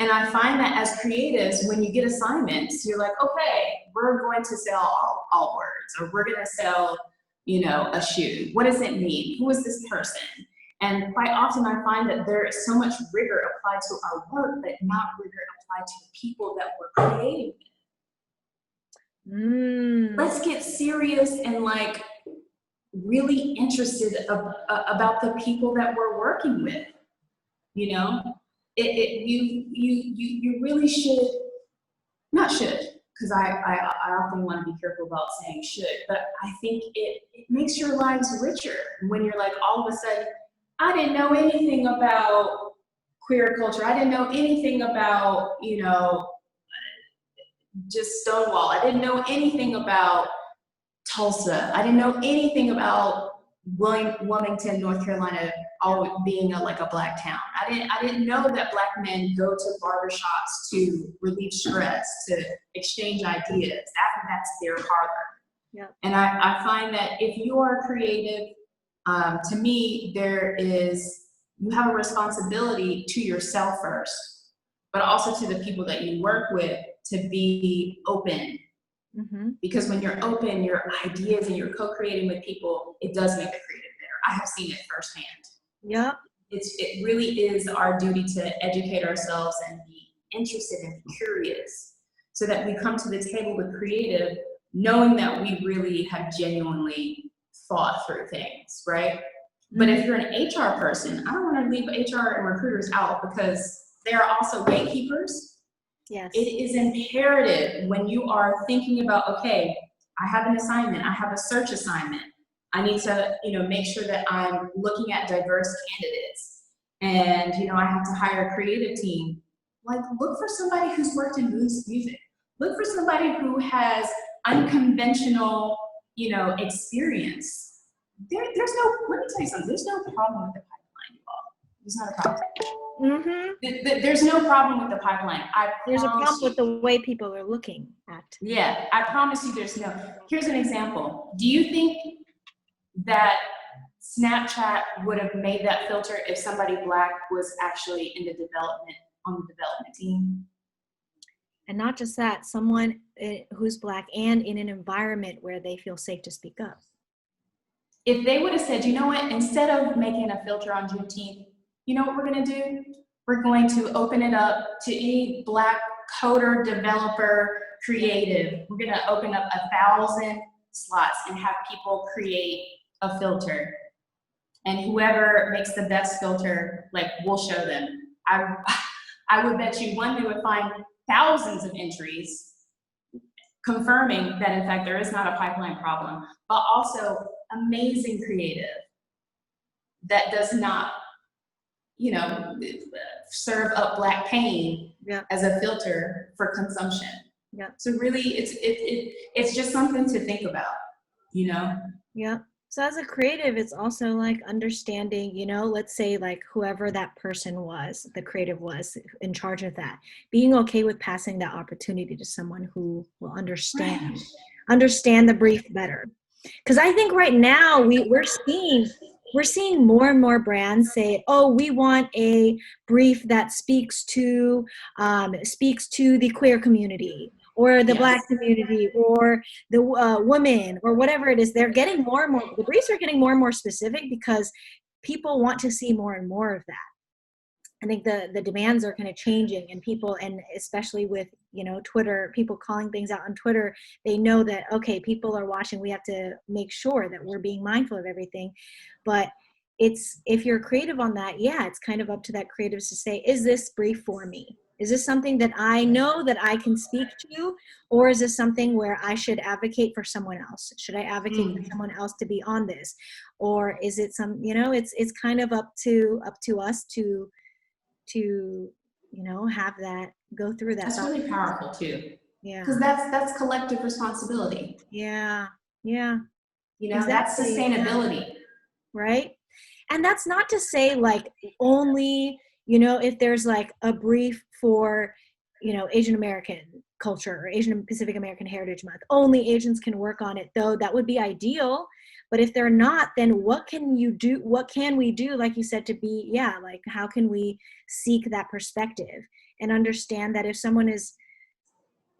And I find that as creatives, when you get assignments, you're like, okay, we're going to sell all words, or we're going to sell a shoe? What does it mean? Who is this person? And quite often I find that there is so much rigor applied to our work, but not rigor applied to the people that we're creating with. Let's get serious and like really interested about the people that we're working with. You really should, not should, because I often want to be careful about saying should, but I think it makes your lives richer when you're like, all of a sudden, I didn't know anything about queer culture. I didn't know anything about, just Stonewall. I didn't know anything about Tulsa. I didn't know anything about Wilmington, North Carolina, all being like a Black town. I didn't know that Black men go to barbershops to relieve stress, to exchange ideas. That's their parlor. Yeah. And I find that if you are creative, to me, you have a responsibility to yourself first, but also to the people that you work with to be open. Mm-hmm. Because when you're open, your ideas and you're co-creating with people, it does make the creative better. I have seen it firsthand. Yeah. It really is our duty to educate ourselves and be interested and curious so that we come to the table with creative, knowing that we really have genuinely thought through things, right? Mm-hmm. But if you're an HR person, I don't want to leave HR and recruiters out because they are also gatekeepers. Yes. It is imperative when you are thinking about, okay, I have an assignment, I have a search assignment. I need to, make sure that I'm looking at diverse candidates. And, I have to hire a creative team. Like, look for somebody who's worked in music. Look for somebody who has unconventional, experience. Let me tell you something, there's no problem with the pipeline, y'all. There's not a problem. Mm-hmm. There's no problem with the pipeline. There's a problem with the way people are looking at. Yeah, I promise you there's no. Here's an example. Do you think that Snapchat would have made that filter if somebody Black was actually on the development team? And not just that, someone who's Black and in an environment where they feel safe to speak up. If they would have said, you know what, instead of making a filter on Juneteenth, you know what we're going to do? We're going to open it up to any Black coder, developer, creative. We're going to open up 1,000 slots and have people create a filter. And whoever makes the best filter, we'll show them. I would bet you one, they would find thousands of entries confirming that, in fact, there is not a pipeline problem, but also amazing creative that does not serve up Black pain as a filter for consumption. Yeah. So really, it's just something to think about, Yeah. So as a creative, it's also like understanding, let's say like whoever that person was, the creative was in charge of that, being okay with passing that opportunity to someone who will understand the brief better. Because I think right now we're seeing more and more brands say, oh, we want a brief that speaks to the queer community or the Black community or the women or whatever it is. They're getting more and more, the briefs are getting more and more specific because people want to see more and more of that. I think the demands are kind of changing, and people, and especially with, Twitter, people calling things out on Twitter, they know that, okay, people are watching. We have to make sure that we're being mindful of everything. But if you're creative on that, it's kind of up to that creatives to say, is this brief for me? Is this something that I know that I can speak to? Or is this something where I should advocate for someone else? Should I advocate for someone else to be on this? Or is it it's kind of up to us to have that, go through that. That's really powerful too. Yeah. Because that's collective responsibility. Yeah. Exactly. That's sustainability. Right? And that's not to say like only, if there's like a brief for, Asian American culture or Asian Pacific American Heritage Month, only Asians can work on it, though that would be ideal. But if they're not, then what can you do? What can we do? Like you said, to be, how can we seek that perspective and understand that if someone is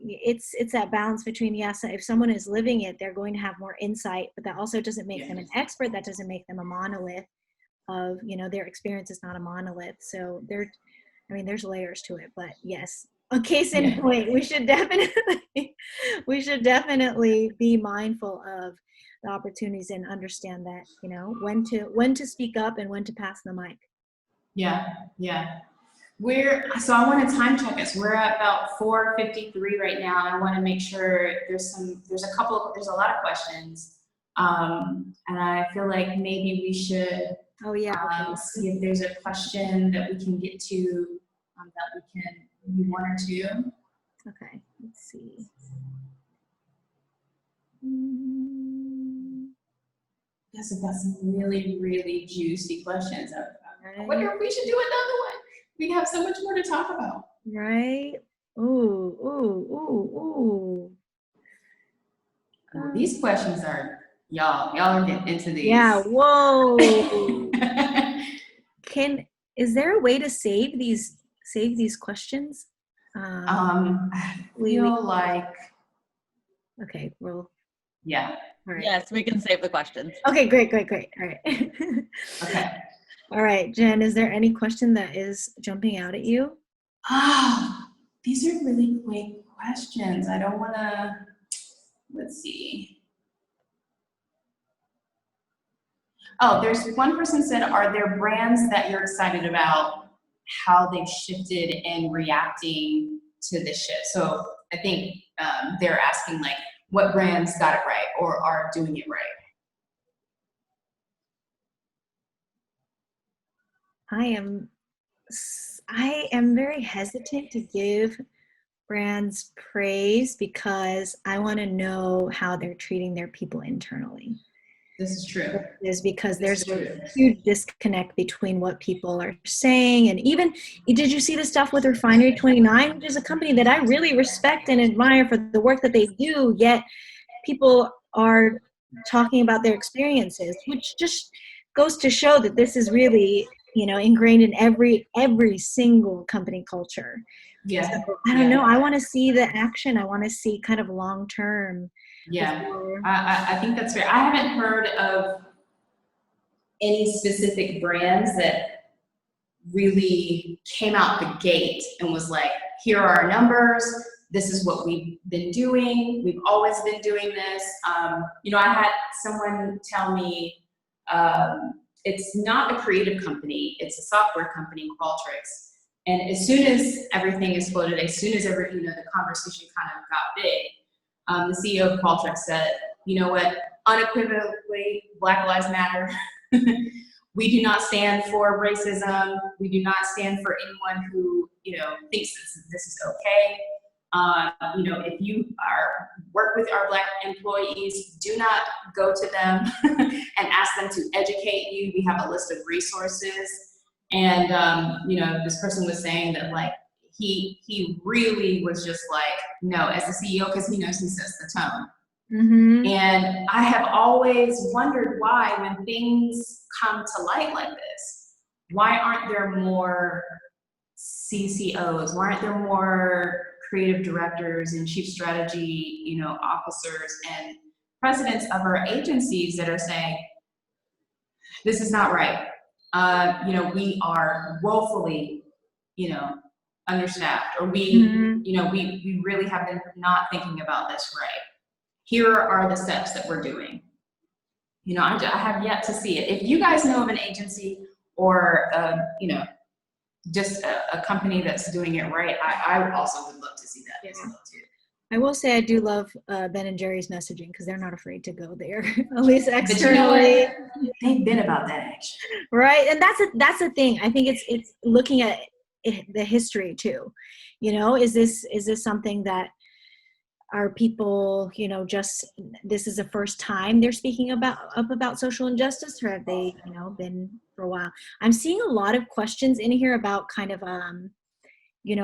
it's that balance between, yes, if someone is living it, they're going to have more insight, but that also doesn't make them an expert. That doesn't make them a monolith of, their experience is not a monolith. So there's layers to it, but yes, a case in point, we should definitely be mindful of the opportunities and understand that, when to speak up and when to pass the mic. Yeah. So I want to time check us. We're at about 4:53 right now. I want to make sure there's a lot of questions. And I feel like maybe we should see if there's a question that we can get to, that we can, maybe one or two. Okay, let's see. Yes, I've got some really, really juicy questions. I wonder if we should do another one. We have so much more to talk about. Right? Ooh. These questions are, y'all are getting into these. Yeah, whoa. Is there a way to save these questions? I feel like. Okay, well. Yeah. All right. Yes, we can save the questions. Okay, great. All right. Okay. All right, Jen, is there any question that is jumping out at you? These are really quick questions. I don't want to, let's see. Oh, there's one person said, are there brands that you're excited about how they've shifted and reacting to this shift? So I think they're asking like, what brands got it right or are doing it right? I am very hesitant to give brands praise because I want to know how they're treating their people internally. This is true. Is because there's a huge disconnect between what people are saying, and even, did you see the stuff with Refinery 29, which is a company that I really respect and admire for the work that they do, yet people are talking about their experiences, which just goes to show that this is really, ingrained in every single company culture. Yeah. So, I don't know. I want to see the action. I want to see kind of long term. Yeah, I think that's fair. I haven't heard of any specific brands that really came out the gate and was like, here are our numbers. This is what we've been doing. We've always been doing this. I had someone tell me, it's not a creative company. It's a software company, Qualtrics. And as soon as everything exploded, as soon as the conversation kind of got big, the CEO of Qualtrics said, you know what, unequivocally, Black Lives Matter. We do not stand for racism. We do not stand for anyone who, thinks this is okay. If you work with our Black employees, do not go to them and ask them to educate you. We have a list of resources. And, this person was saying that, like, he really was just like, no, as the CEO, because he knows he sets the tone. Mm-hmm. And I have always wondered why, when things come to light like this, why aren't there more CCOs? Why aren't there more creative directors and chief strategy, officers and presidents of our agencies that are saying, this is not right. We are woefully, understaffed, or we really have been not thinking about this right. Here are the steps that we're doing. I have yet to see it. If you guys know of an agency or, just a company that's doing it right, I also would love to see that as well too. I will say I do love Ben and Jerry's messaging because they're not afraid to go there, at least externally. They've been about that action, right? And that's the thing. I think it's looking at the history too. Is this something that are people, just this is the first time they're speaking about social injustice, or have they, been for a while? I'm seeing a lot of questions in here about kind of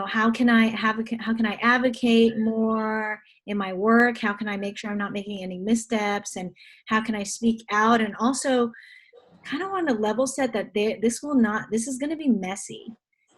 how can I advocate more in my work? How can I make sure I'm not making any missteps? And how can I speak out? And also kind of want to level set that this is going to be messy,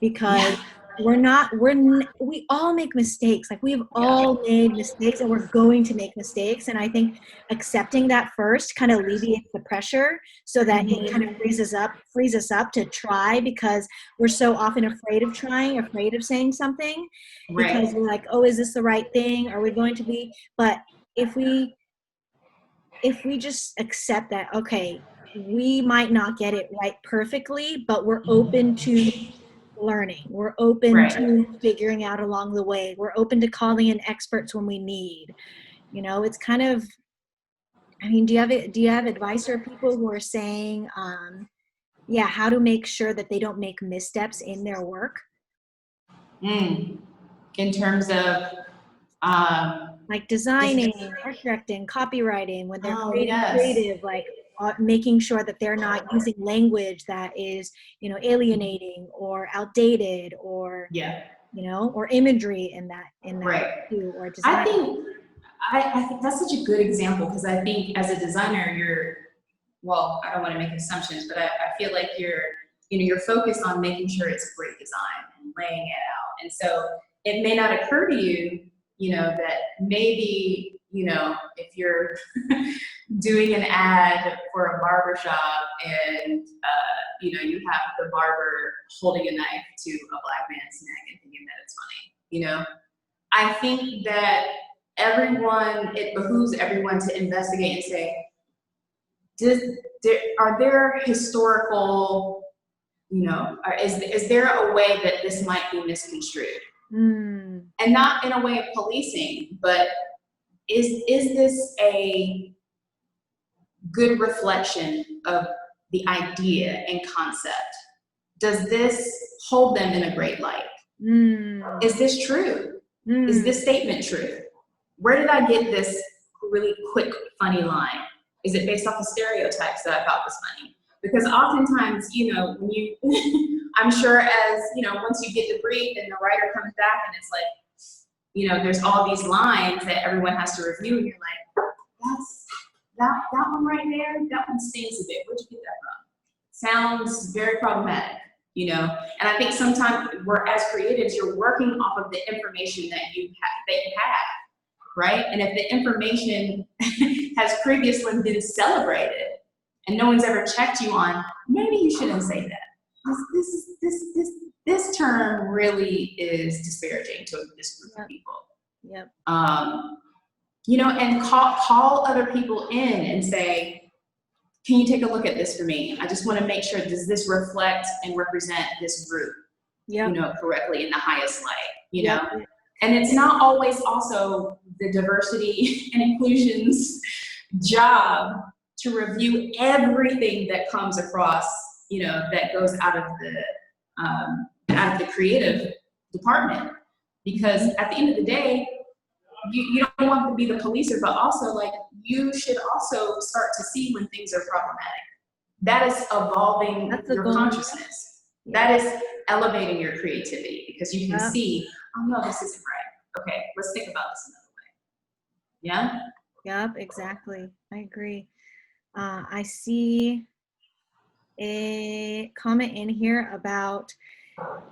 because we all make mistakes. Like we've all made mistakes and we're going to make mistakes. And I think accepting that first kind of alleviates the pressure so that it kind of frees us up to try, because we're so often afraid of trying, afraid of saying something, because we're like, oh, is this the right thing? Are we going to be? But if we just accept that, okay, we might not get it right perfectly, but we're open to learning. We're open to figuring out along the way. We're open to calling in experts when we need. You know, it's kind of, I mean, do you have advice for people who are saying, how to make sure that they don't make missteps in their work? In terms of like designing, art directing, copywriting, when they're creating creative, like making sure that they're not using language that is, you know, alienating or outdated, or you know, or imagery in that too, or design. I think that's such a good example, because I think as a designer, I don't want to make assumptions, but I feel like you're focused on making sure it's great design and laying it out. And so it may not occur to you, you know, that maybe, you know, if you're doing an ad for a barber shop and, you know, you have the barber holding a knife to a black man's neck and thinking that it's funny, you know, I think that it behooves everyone to investigate and say, are there historical, you know, is there a way that this might be misconstrued? And not in a way of policing, but is this a good reflection of the idea and concept? Does this hold them in a great light? Is this true? Is this statement true? Where did I get this really quick, funny line? Is it based off of stereotypes that I thought was funny? Because oftentimes, you know, when you, I'm sure as, you know, once you get the brief and the writer comes back and it's like, you know, there's all these lines that everyone has to review, and you're like, that one right there, that one stings a bit. Where'd you get that from? Sounds very problematic, you know? And I think sometimes as creatives, you're working off of the information that you have, right? And if the information has previously been celebrated and no one's ever checked you on, maybe you shouldn't say that. This term really is disparaging to this group of people. You know, and call other people in and say, can you take a look at this for me? I just want to make sure, does this reflect and represent this group, you know, correctly in the highest light, you know? And it's not always also the diversity and inclusion's job to review everything that comes across, you know, that goes out of the creative department. Because at the end of the day, you don't want to be the policer, but also, like, you should also start to see when things are problematic. That is evolving your consciousness. That is elevating your creativity, because you can see, oh no, this isn't right. Okay, let's think about this another way. Yeah? Yep, exactly. I agree. I see a comment in here about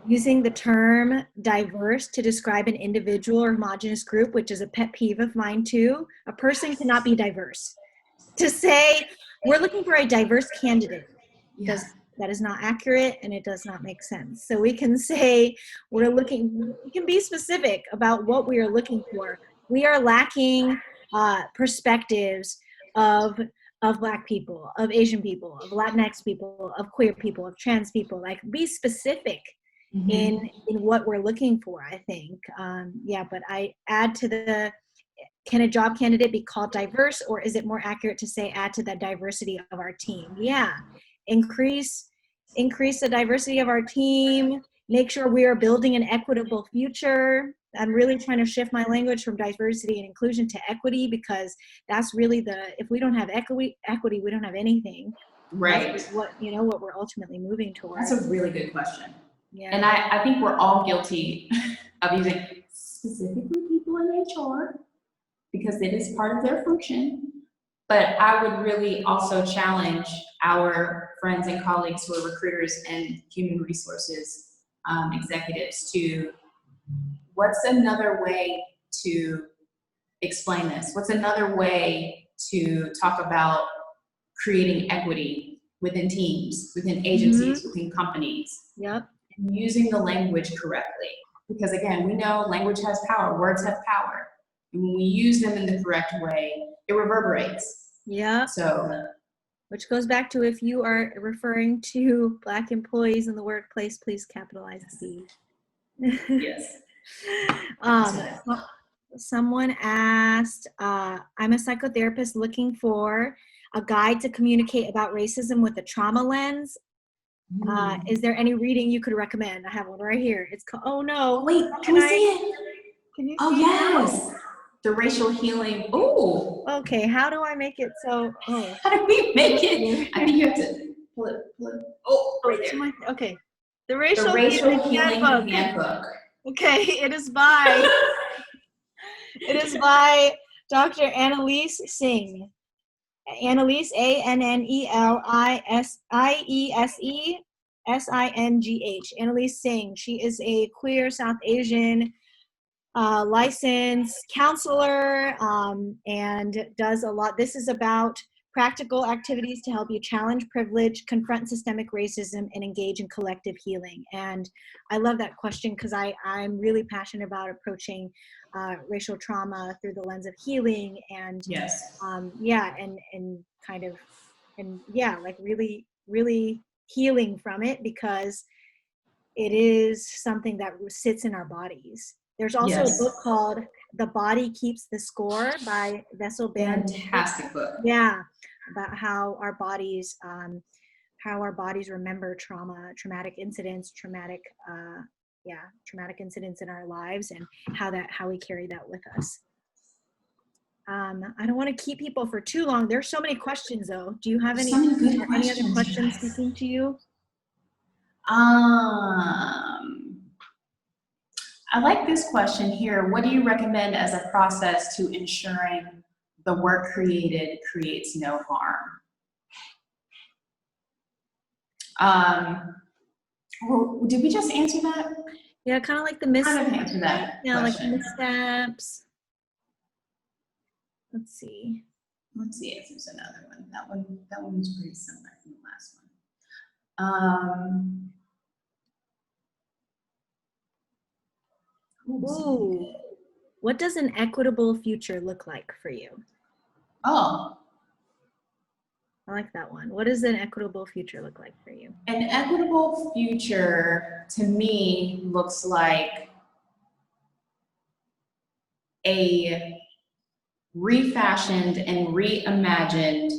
using the term diverse to describe an individual or homogenous group, which is a pet peeve of mine too. A person cannot be diverse. To say we're looking for a diverse candidate, that is not accurate, and it does not make sense. So we can say we can be specific about what we are looking for. We are lacking perspectives of Black people, of Asian people, of Latinx people, of queer people, of trans people. Like, be specific in what we're looking for, I think. But I add to can a job candidate be called diverse, or is it more accurate to say add to the diversity of our team? Increase the diversity of our team, make sure we are building an equitable future. I'm really trying to shift my language from diversity and inclusion to equity, because that's really if we don't have equity, we don't have anything. Right. That's what we're ultimately moving towards. That's a really good question. Yeah. And I think we're all guilty of using specifically people in HR, because it is part of their function. But I would really also challenge our friends and colleagues who are recruiters and human resources executives to, what's another way to explain this? What's another way to talk about creating equity within teams, within agencies, within companies? Yep. And using the language correctly. Because again, we know language has power, words have power. And when we use them in the correct way, it reverberates. Yeah. So, which goes back to, if you are referring to Black employees in the workplace, please capitalize the B. yes. Someone asked, I'm a psychotherapist looking for a guide to communicate about racism with a trauma lens. Is there any reading you could recommend? I have one right here. It's called, oh no. Wait, can we see it? Can you see Oh, it yes. now? The racial healing. Oh. Okay, how do I make it so? Oh. How do we make it? I think you have to pull it. Oh, right there. Okay. The Racial Healing Handbook. Handbook. Okay, it is by Dr. Annalise Singh. Annalise, AnnaliseSingh. Annalise Singh. She is a queer South Asian licensed counselor, and does a lot. This is about practical activities to help you challenge privilege, confront systemic racism, and engage in collective healing. And I love that question because I'm really passionate about approaching racial trauma through the lens of healing, and yes, like really healing from it, because it is something that sits in our bodies. There's also a book called The Body Keeps the Score by Vessel Band. Fantastic book. Yeah, about how our bodies remember traumatic incidents in our lives, and how we carry that with us. I don't want to keep people for too long. There's so many questions though. Do you have any other questions speaking to you? I like this question here. What do you recommend as a process to ensuring the work created creates no harm? Well, did we just answer that? Yeah, kind of like the missteps. Answer that. Yeah, like the missteps. Let's see if there's another one. That one was pretty similar from the last one. Ooh, what does an equitable future look like for you? Oh, I like that one. What does an equitable future look like for you? An equitable future to me looks like a refashioned and reimagined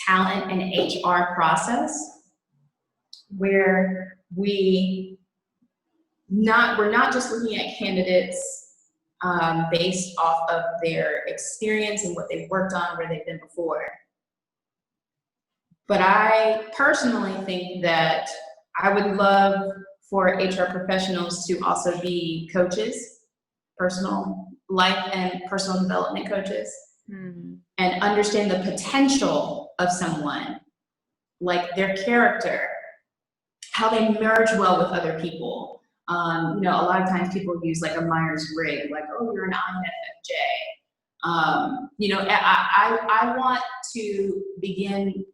talent and HR process where we're not just looking at candidates based off of their experience and what they've worked on, where they've been before. But I personally think that I would love for HR professionals to also be coaches, personal life and personal development coaches, and understand the potential of someone, like their character, how they merge well with other people. A lot of times people use like a Myers-Briggs, like, oh, you're an INFJ. I want to begin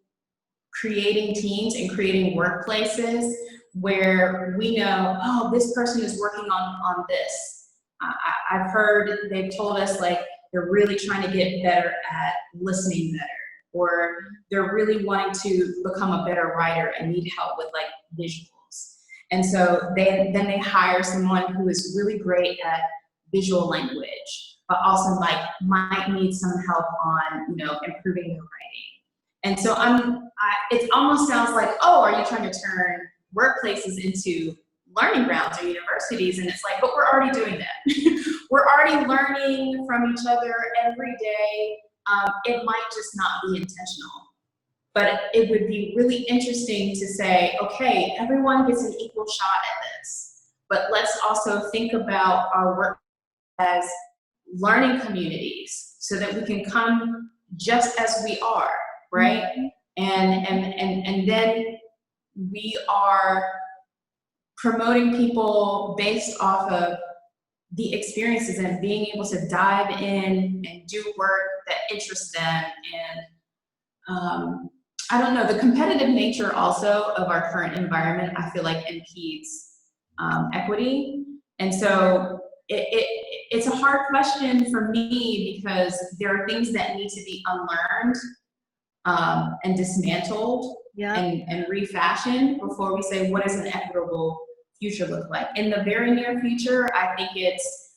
creating teams and creating workplaces where we know, oh, this person is working on this. I've heard, they've told us like they're really trying to get better at listening better, or they're really wanting to become a better writer and need help with like visuals. And so then they hire someone who is really great at visual language, but also like might need some help on, improving their writing. And so it almost sounds like, oh, are you trying to turn workplaces into learning grounds or universities? And it's like, but we're already doing that. We're already learning from each other every day. It might just not be intentional. But it would be really interesting to say, okay, everyone gets an equal shot at this. But let's also think about our work as learning communities so that we can come just as we are. Right? And then we are promoting people based off of the experiences and being able to dive in and do work that interests them. And I don't know, the competitive nature also of our current environment, I feel like impedes equity. And so it's a hard question for me because there are things that need to be unlearned and dismantled and refashioned before we say, what does an equitable future look like? In the very near future, I think it's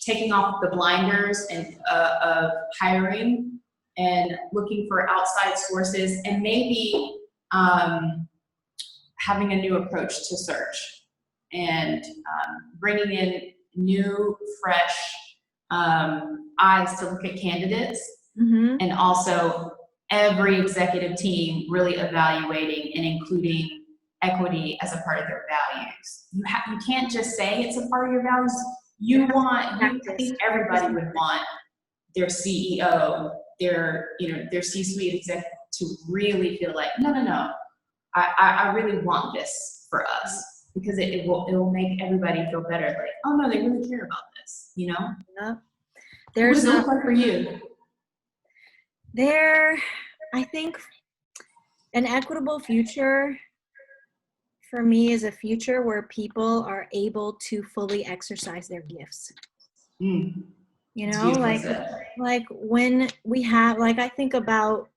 taking off the blinders and of hiring and looking for outside sources, and maybe having a new approach to search and bringing in new, fresh eyes to look at candidates. And also every executive team really evaluating and including equity as a part of their values. You can't just say it's a part of your values. I think everybody would want their CEO, their C-suite executive to really feel like, no, I really want this for us, because it will make everybody feel better. Like, oh no, they really care about this, you know? Yeah. What does it look like for you? I think an equitable future for me is a future where people are able to fully exercise their gifts. You know, like when we have, like, I think about,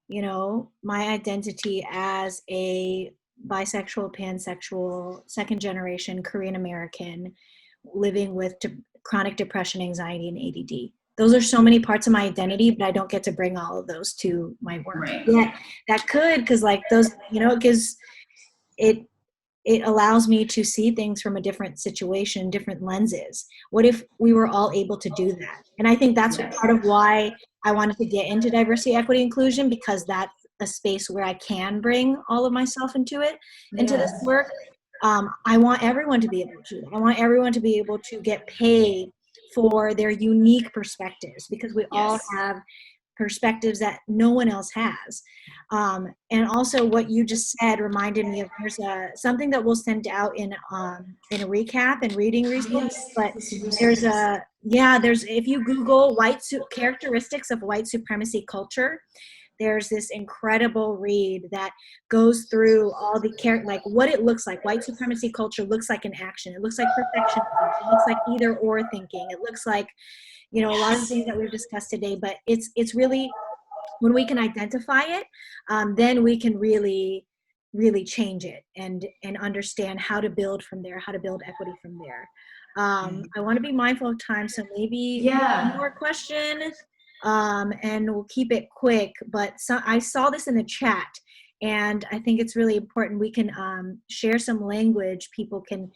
you know, my identity as a bisexual, pansexual, second generation Korean American living with chronic depression, anxiety, and ADD. Those are so many parts of my identity, but I don't get to bring all of those to my work. Right. Yeah, that could, because like those, you know, it allows me to see things from a different situation, different lenses. What if we were all able to do that? And I think that's part of why I wanted to get into diversity, equity, inclusion, because that's a space where I can bring all of myself into this work. I want everyone to be able to. I want everyone to be able to get paid for their unique perspectives, because we all have perspectives that no one else has. And also what you just said reminded me of, there's something that we'll send out in a recap and reading resource, but there's if you Google characteristics of white supremacy culture, there's this incredible read that goes through all the like what it looks like. White supremacy culture looks like an action. It looks like perfection. It looks like either or thinking. It looks like, you know, a lot of things that we've discussed today, but it's really, when we can identify it, then we can really change it and understand how to build from there, how to build equity from there. I want to be mindful of time, so maybe one more question, and we'll keep it quick. But I saw this in the chat, and I think it's really important. We can share some language people can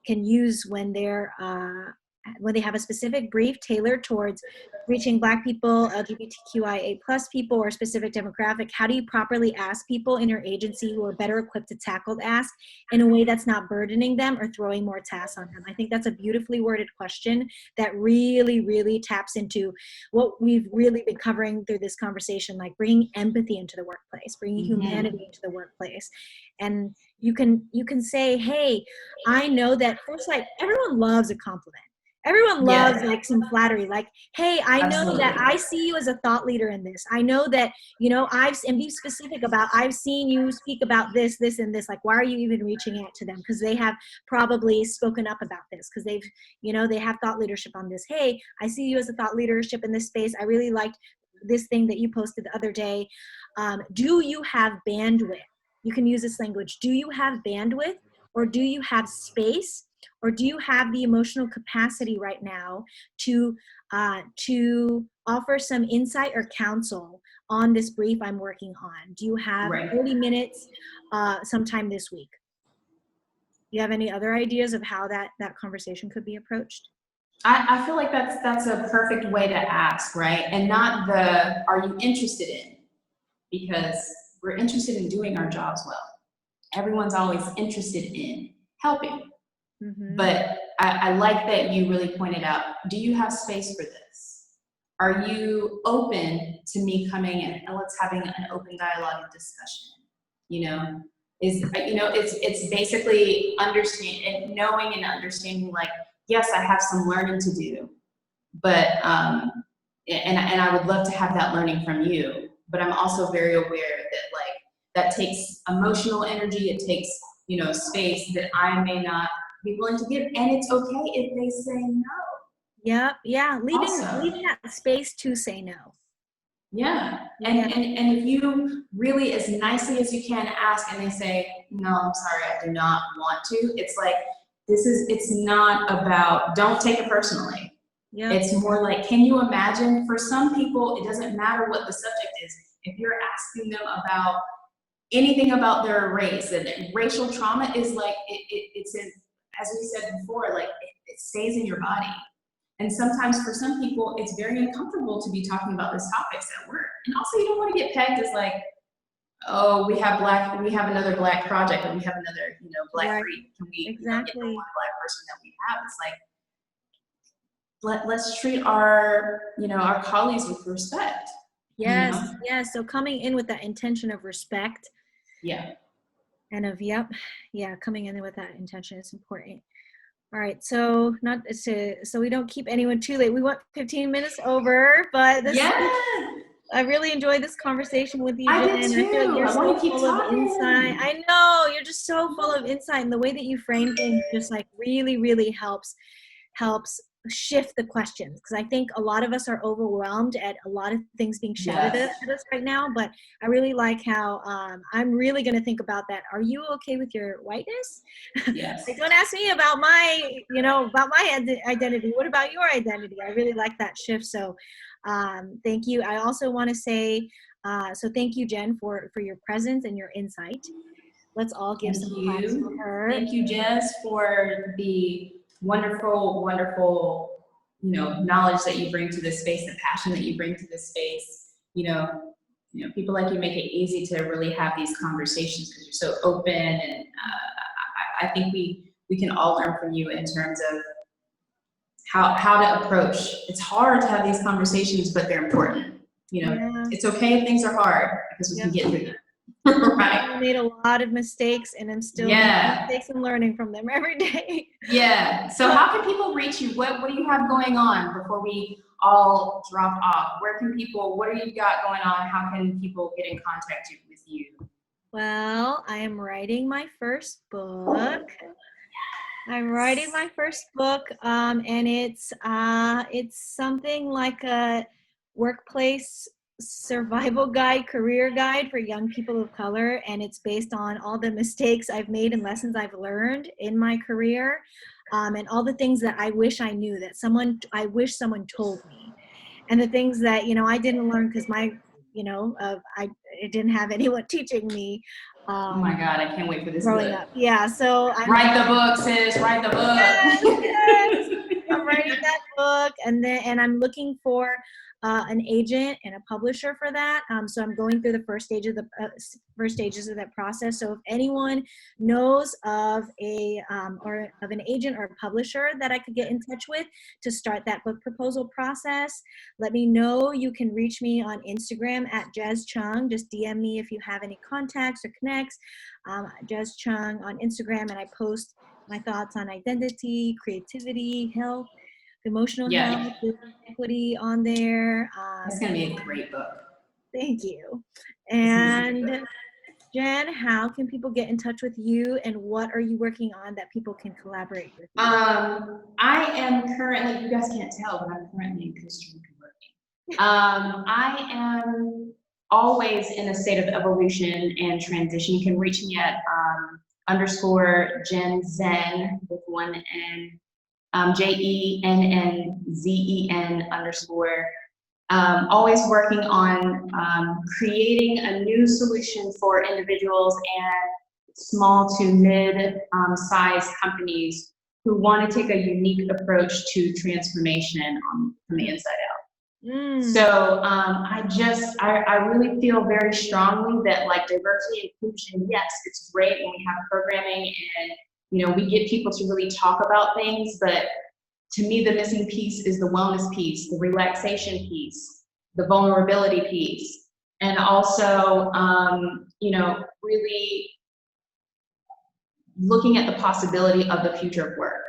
use when they have a specific brief tailored towards reaching Black people, LGBTQIA+ people, or a specific demographic. How do you properly ask people in your agency who are better equipped to tackle the ask in a way that's not burdening them or throwing more tasks on them? I think that's a beautifully worded question that really taps into what we've really been covering through this conversation, like bringing empathy into the workplace, bringing humanity into the workplace. And you can say, hey, I know that, first, like, everyone loves a compliment. Everyone loves like some flattery, like, hey, I know that I see you as a thought leader in this. I know that, you know, and be specific about, I've seen you speak about this, and this. Like, why are you even reaching out to them? Because they have probably spoken up about this, because they've, you know, they have thought leadership on this. Hey, I see you as a thought leadership in this space. I really liked this thing that you posted the other day. Do you have bandwidth? You can use this language. Do you have bandwidth, or do you have space? Or do you have the emotional capacity right now to offer some insight or counsel on this brief I'm working on? Do you have 30 minutes sometime this week? Do you have any other ideas of how that conversation could be approached? I feel like that's a perfect way to ask, right? And not are you interested in? Because we're interested in doing our jobs well. Everyone's always interested in helping. But I like that you really pointed out, do you have space for this? Are you open to me coming in and let's having an open dialogue and discussion? You know, is, it's basically knowing and understanding, like, yes, I have some learning to do, but, and I would love to have that learning from you, but I'm also very aware that, like, that takes emotional energy, it takes, space that I may not be willing to give, and it's okay if they say no. Yep. Yeah. Also. Leaving that space to say no. Yeah. And if you really, as nicely as you can, ask and they say, no, I'm sorry, I do not want to, it's like, it's not about, don't take it personally. Yep. It's more like, can you imagine, for some people, it doesn't matter what the subject is. If you're asking them about anything about their race, and racial trauma is like, it's in, as we said before, like, it stays in your body. And sometimes for some people, it's very uncomfortable to be talking about these topics at work. And also, you don't want to get pegged as like, oh, we have another Black project, or we have another, Black Right. freak. Can we Exactly. get the one Black person that we have? It's like, let's treat our, our colleagues with respect. Yes. Yes. So coming in with that intention of respect. Yeah. And of, coming in with that intention is important. All right, so so we don't keep anyone too late. We went 15 minutes over, but I really enjoyed this conversation with you, Jen. I did too. I feel like you're so full of insight. I know, you're just so full of insight, and the way that you frame things just like really, really helps shift the questions, because I think a lot of us are overwhelmed at a lot of things being shouted at us right now. But I really like how I'm really going to think about that. Are you okay with your whiteness? Yes. Like, don't ask me about my identity. What about your identity? I really like that shift. So thank you. I also want to say, so thank you, Jen, for your presence and your insight. Let's all give some claps for her. Thank you, Jezz, for the wonderful, wonderful, knowledge that you bring to this space, the passion that you bring to this space. People like you make it easy to really have these conversations because you're so open, and I think we can all learn from you in terms of how to approach. It's hard to have these conversations, but they're important. It's okay if things are hard, because we can get through them. Right. I made a lot of mistakes, and I'm still making mistakes and learning from them every day. Yeah. So how can people reach you? What do you have going on before we all drop off? What do you got going on? How can people get in contact with you? Well, I am writing my first book. And it's something like a workplace survival guide, career guide for young people of color, and it's based on all the mistakes I've made and lessons I've learned in my career, and all the things that I wish I knew, I wish someone told me, and the things that I didn't learn because I didn't have anyone teaching me. Oh my God, I can't wait for this growing book. up. Yeah, so write the book, sis. Write the book. Yes. I'm writing that book, and I'm looking for an agent and a publisher for that. So I'm going through the first stages of that process. So if anyone knows of an agent or a publisher that I could get in touch with to start that book proposal process, let me know. You can reach me on Instagram at Jezz Chung. Just DM me if you have any contacts or connects. Jezz Chung on Instagram, and I post my thoughts on identity, creativity, health, emotional health, equity on there. It's going to be a great book. Thank you. And Jen, how can people get in touch with you, and what are you working on that people can collaborate with you? I am currently, you guys can't tell, but I'm currently in Costa Rica working. I am always in a state of evolution and transition. You can reach me at _ Jen Zen with one N, JENNZEN _. Always working on creating a new solution for individuals and small to mid-sized companies who want to take a unique approach to transformation from the inside out. So I really feel very strongly that, like, diversity and inclusion, yes, it's great when we have programming and we get people to really talk about things, but to me the missing piece is the wellness piece, the relaxation piece, the vulnerability piece, and also really looking at the possibility of the future of work.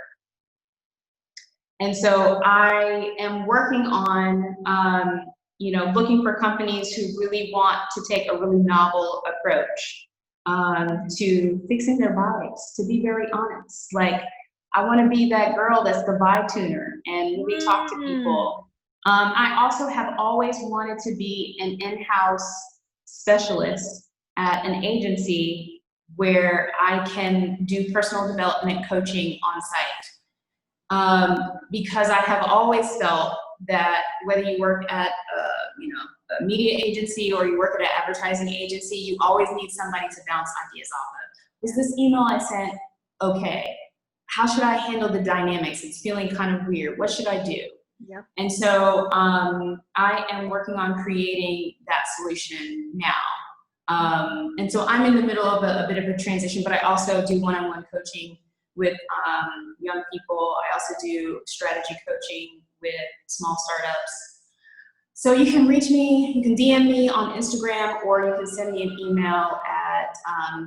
And so I am working on, looking for companies who really want to take a really novel approach to fixing their vibes, to be very honest. Like, I want to be that girl that's the vibe tuner and really talk to people. I also have always wanted to be an in-house specialist at an agency where I can do personal development coaching on site. Because I have always felt that whether you work at a media agency or you work at an advertising agency, you always need somebody to bounce ideas off of. Was this email I sent okay? How should I handle the dynamics? It's feeling kind of weird. What should I do? Yep. And so I am working on creating that solution now. And so I'm in the middle of a bit of a transition, but I also do one-on-one coaching with young people. I also do strategy coaching with small startups. So you can reach me, you can DM me on Instagram, or you can send me an email at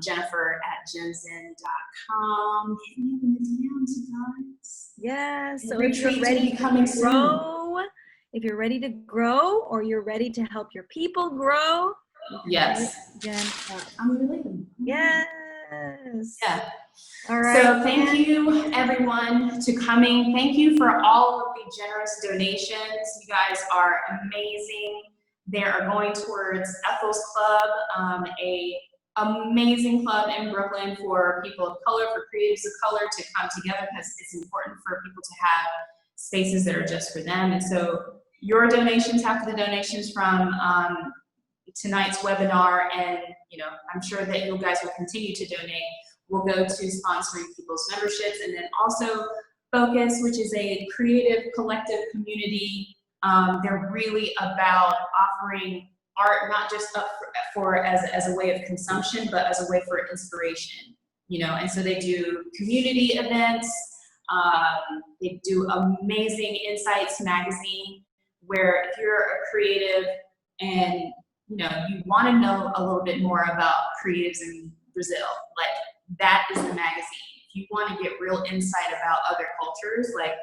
jennifer@jensen.com. Hit me in the DMs, you guys. Yes. So Retreat if you're ready to be coming to grow, if you're ready to grow, or you're ready to help your people grow, yes, Jen, I'm related. yes. Yeah. All right. So thank you everyone to coming. Thank you for all of the generous donations. You guys are amazing. They are going towards Ethel's Club, a amazing club in Brooklyn for people of color, for creatives of color to come together, because it's important for people to have spaces that are just for them. And so your donations, half of the donations from tonight's webinar, and I'm sure that you guys will continue to donate, will go to sponsoring people's memberships. And then also Focus, which is a creative collective community. They're really about offering art, not just up for as a way of consumption, but as a way for inspiration. And so they do community events. They do amazing Insights magazine, where if you're a creative and you want to know a little bit more about creatives in Brazil, like, that is the magazine. If you want to get real insight about other cultures, like,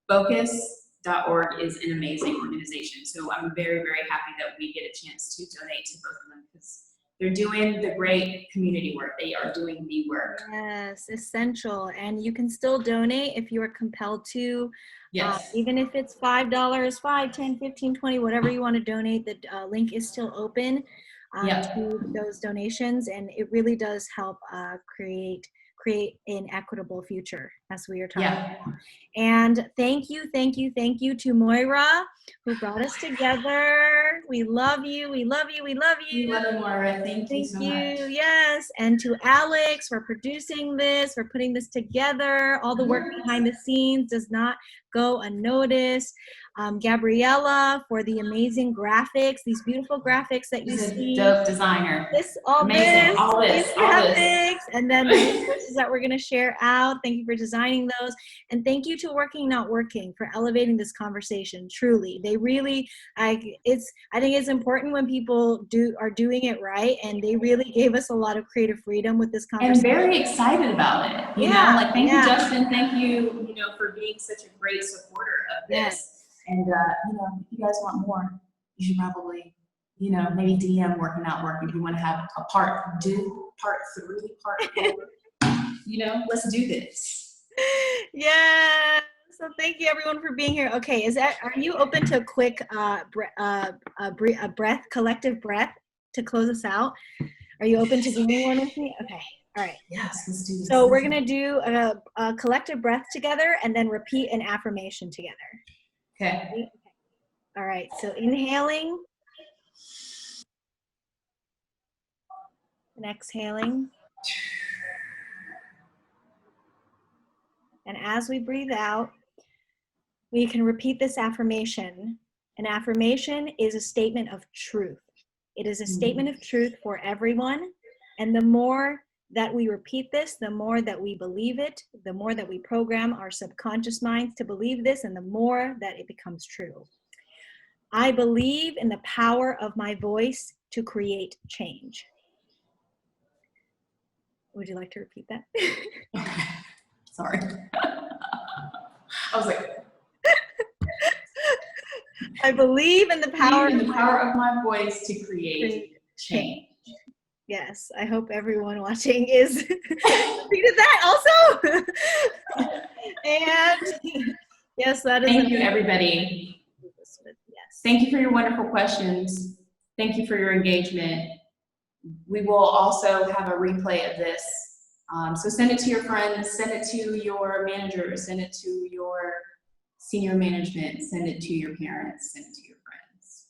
Focus.org is an amazing organization. So I'm very, very happy that we get a chance to donate to both of them, because they're doing the great community work. They are doing the work. Yes, essential. And you can still donate if you are compelled to. Yes. Even if it's $5, $5, $10, $15, $20, whatever you want to donate, the link is still open to those donations, and it really does help create an equitable future, as we are talking about. And thank you to Moira, who brought us together. We love you. We love you. We love you. We love you, Moira. Thank you so much. Yes. And to Alex for producing this, for putting this together. All the work behind the scenes does not go unnoticed. Gabriella for the amazing graphics, these beautiful graphics that you see. Dope designer. All this graphics, and then the resources that we're going to share out. Thank you for designing those, and thank you to Working Not Working for elevating this conversation. Truly, they really, I think it's important when people are doing it right, and they really gave us a lot of creative freedom with this conversation. And very excited about it. Thank you, Justin. Thank you, for being such a great supporter of this. Yes. And if you guys want more, you should probably, maybe DM Working Not Working. If you want to have a part 3, part 4, let's do this. Yeah. So thank you everyone for being here. Okay, are you open to a quick collective breath to close us out? Are you open to doing one with me? Okay. All right. Yes, let's do this. So we're gonna do a collective breath together, and then repeat an affirmation together. Okay. All right. So inhaling and exhaling. And as we breathe out, we can repeat this affirmation. An affirmation is a statement of truth. It is a statement of truth for everyone. And the more that we repeat this, the more that we believe it, the more that we program our subconscious minds to believe this, and the more that it becomes true. I believe in the power of my voice to create change. Would you like to repeat that? Okay. Sorry. I was like, I believe in the power of my voice to create change. Yes, I hope everyone watching is repeated that also. And yes, that is. Thank you, everybody. Yes. Thank you for your wonderful questions. Thank you for your engagement. We will also have a replay of this. So send it to your friends, send it to your managers, send it to your senior management, send it to your parents, send it to your friends.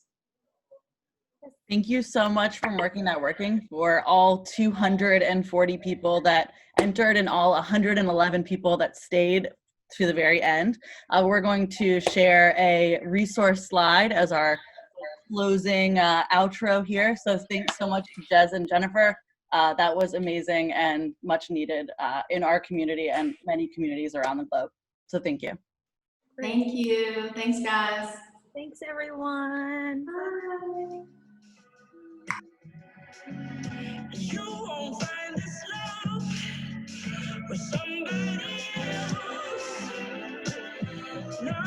Thank you so much for making that working for all 240 people that entered and all 111 people that stayed to the very end. We're going to share a resource slide as our closing outro here. So thanks so much to Jezz and Jennifer. That was amazing and much needed in our community and many communities around the globe. So thank you. Thank you. Thanks, guys. Thanks, everyone. Bye.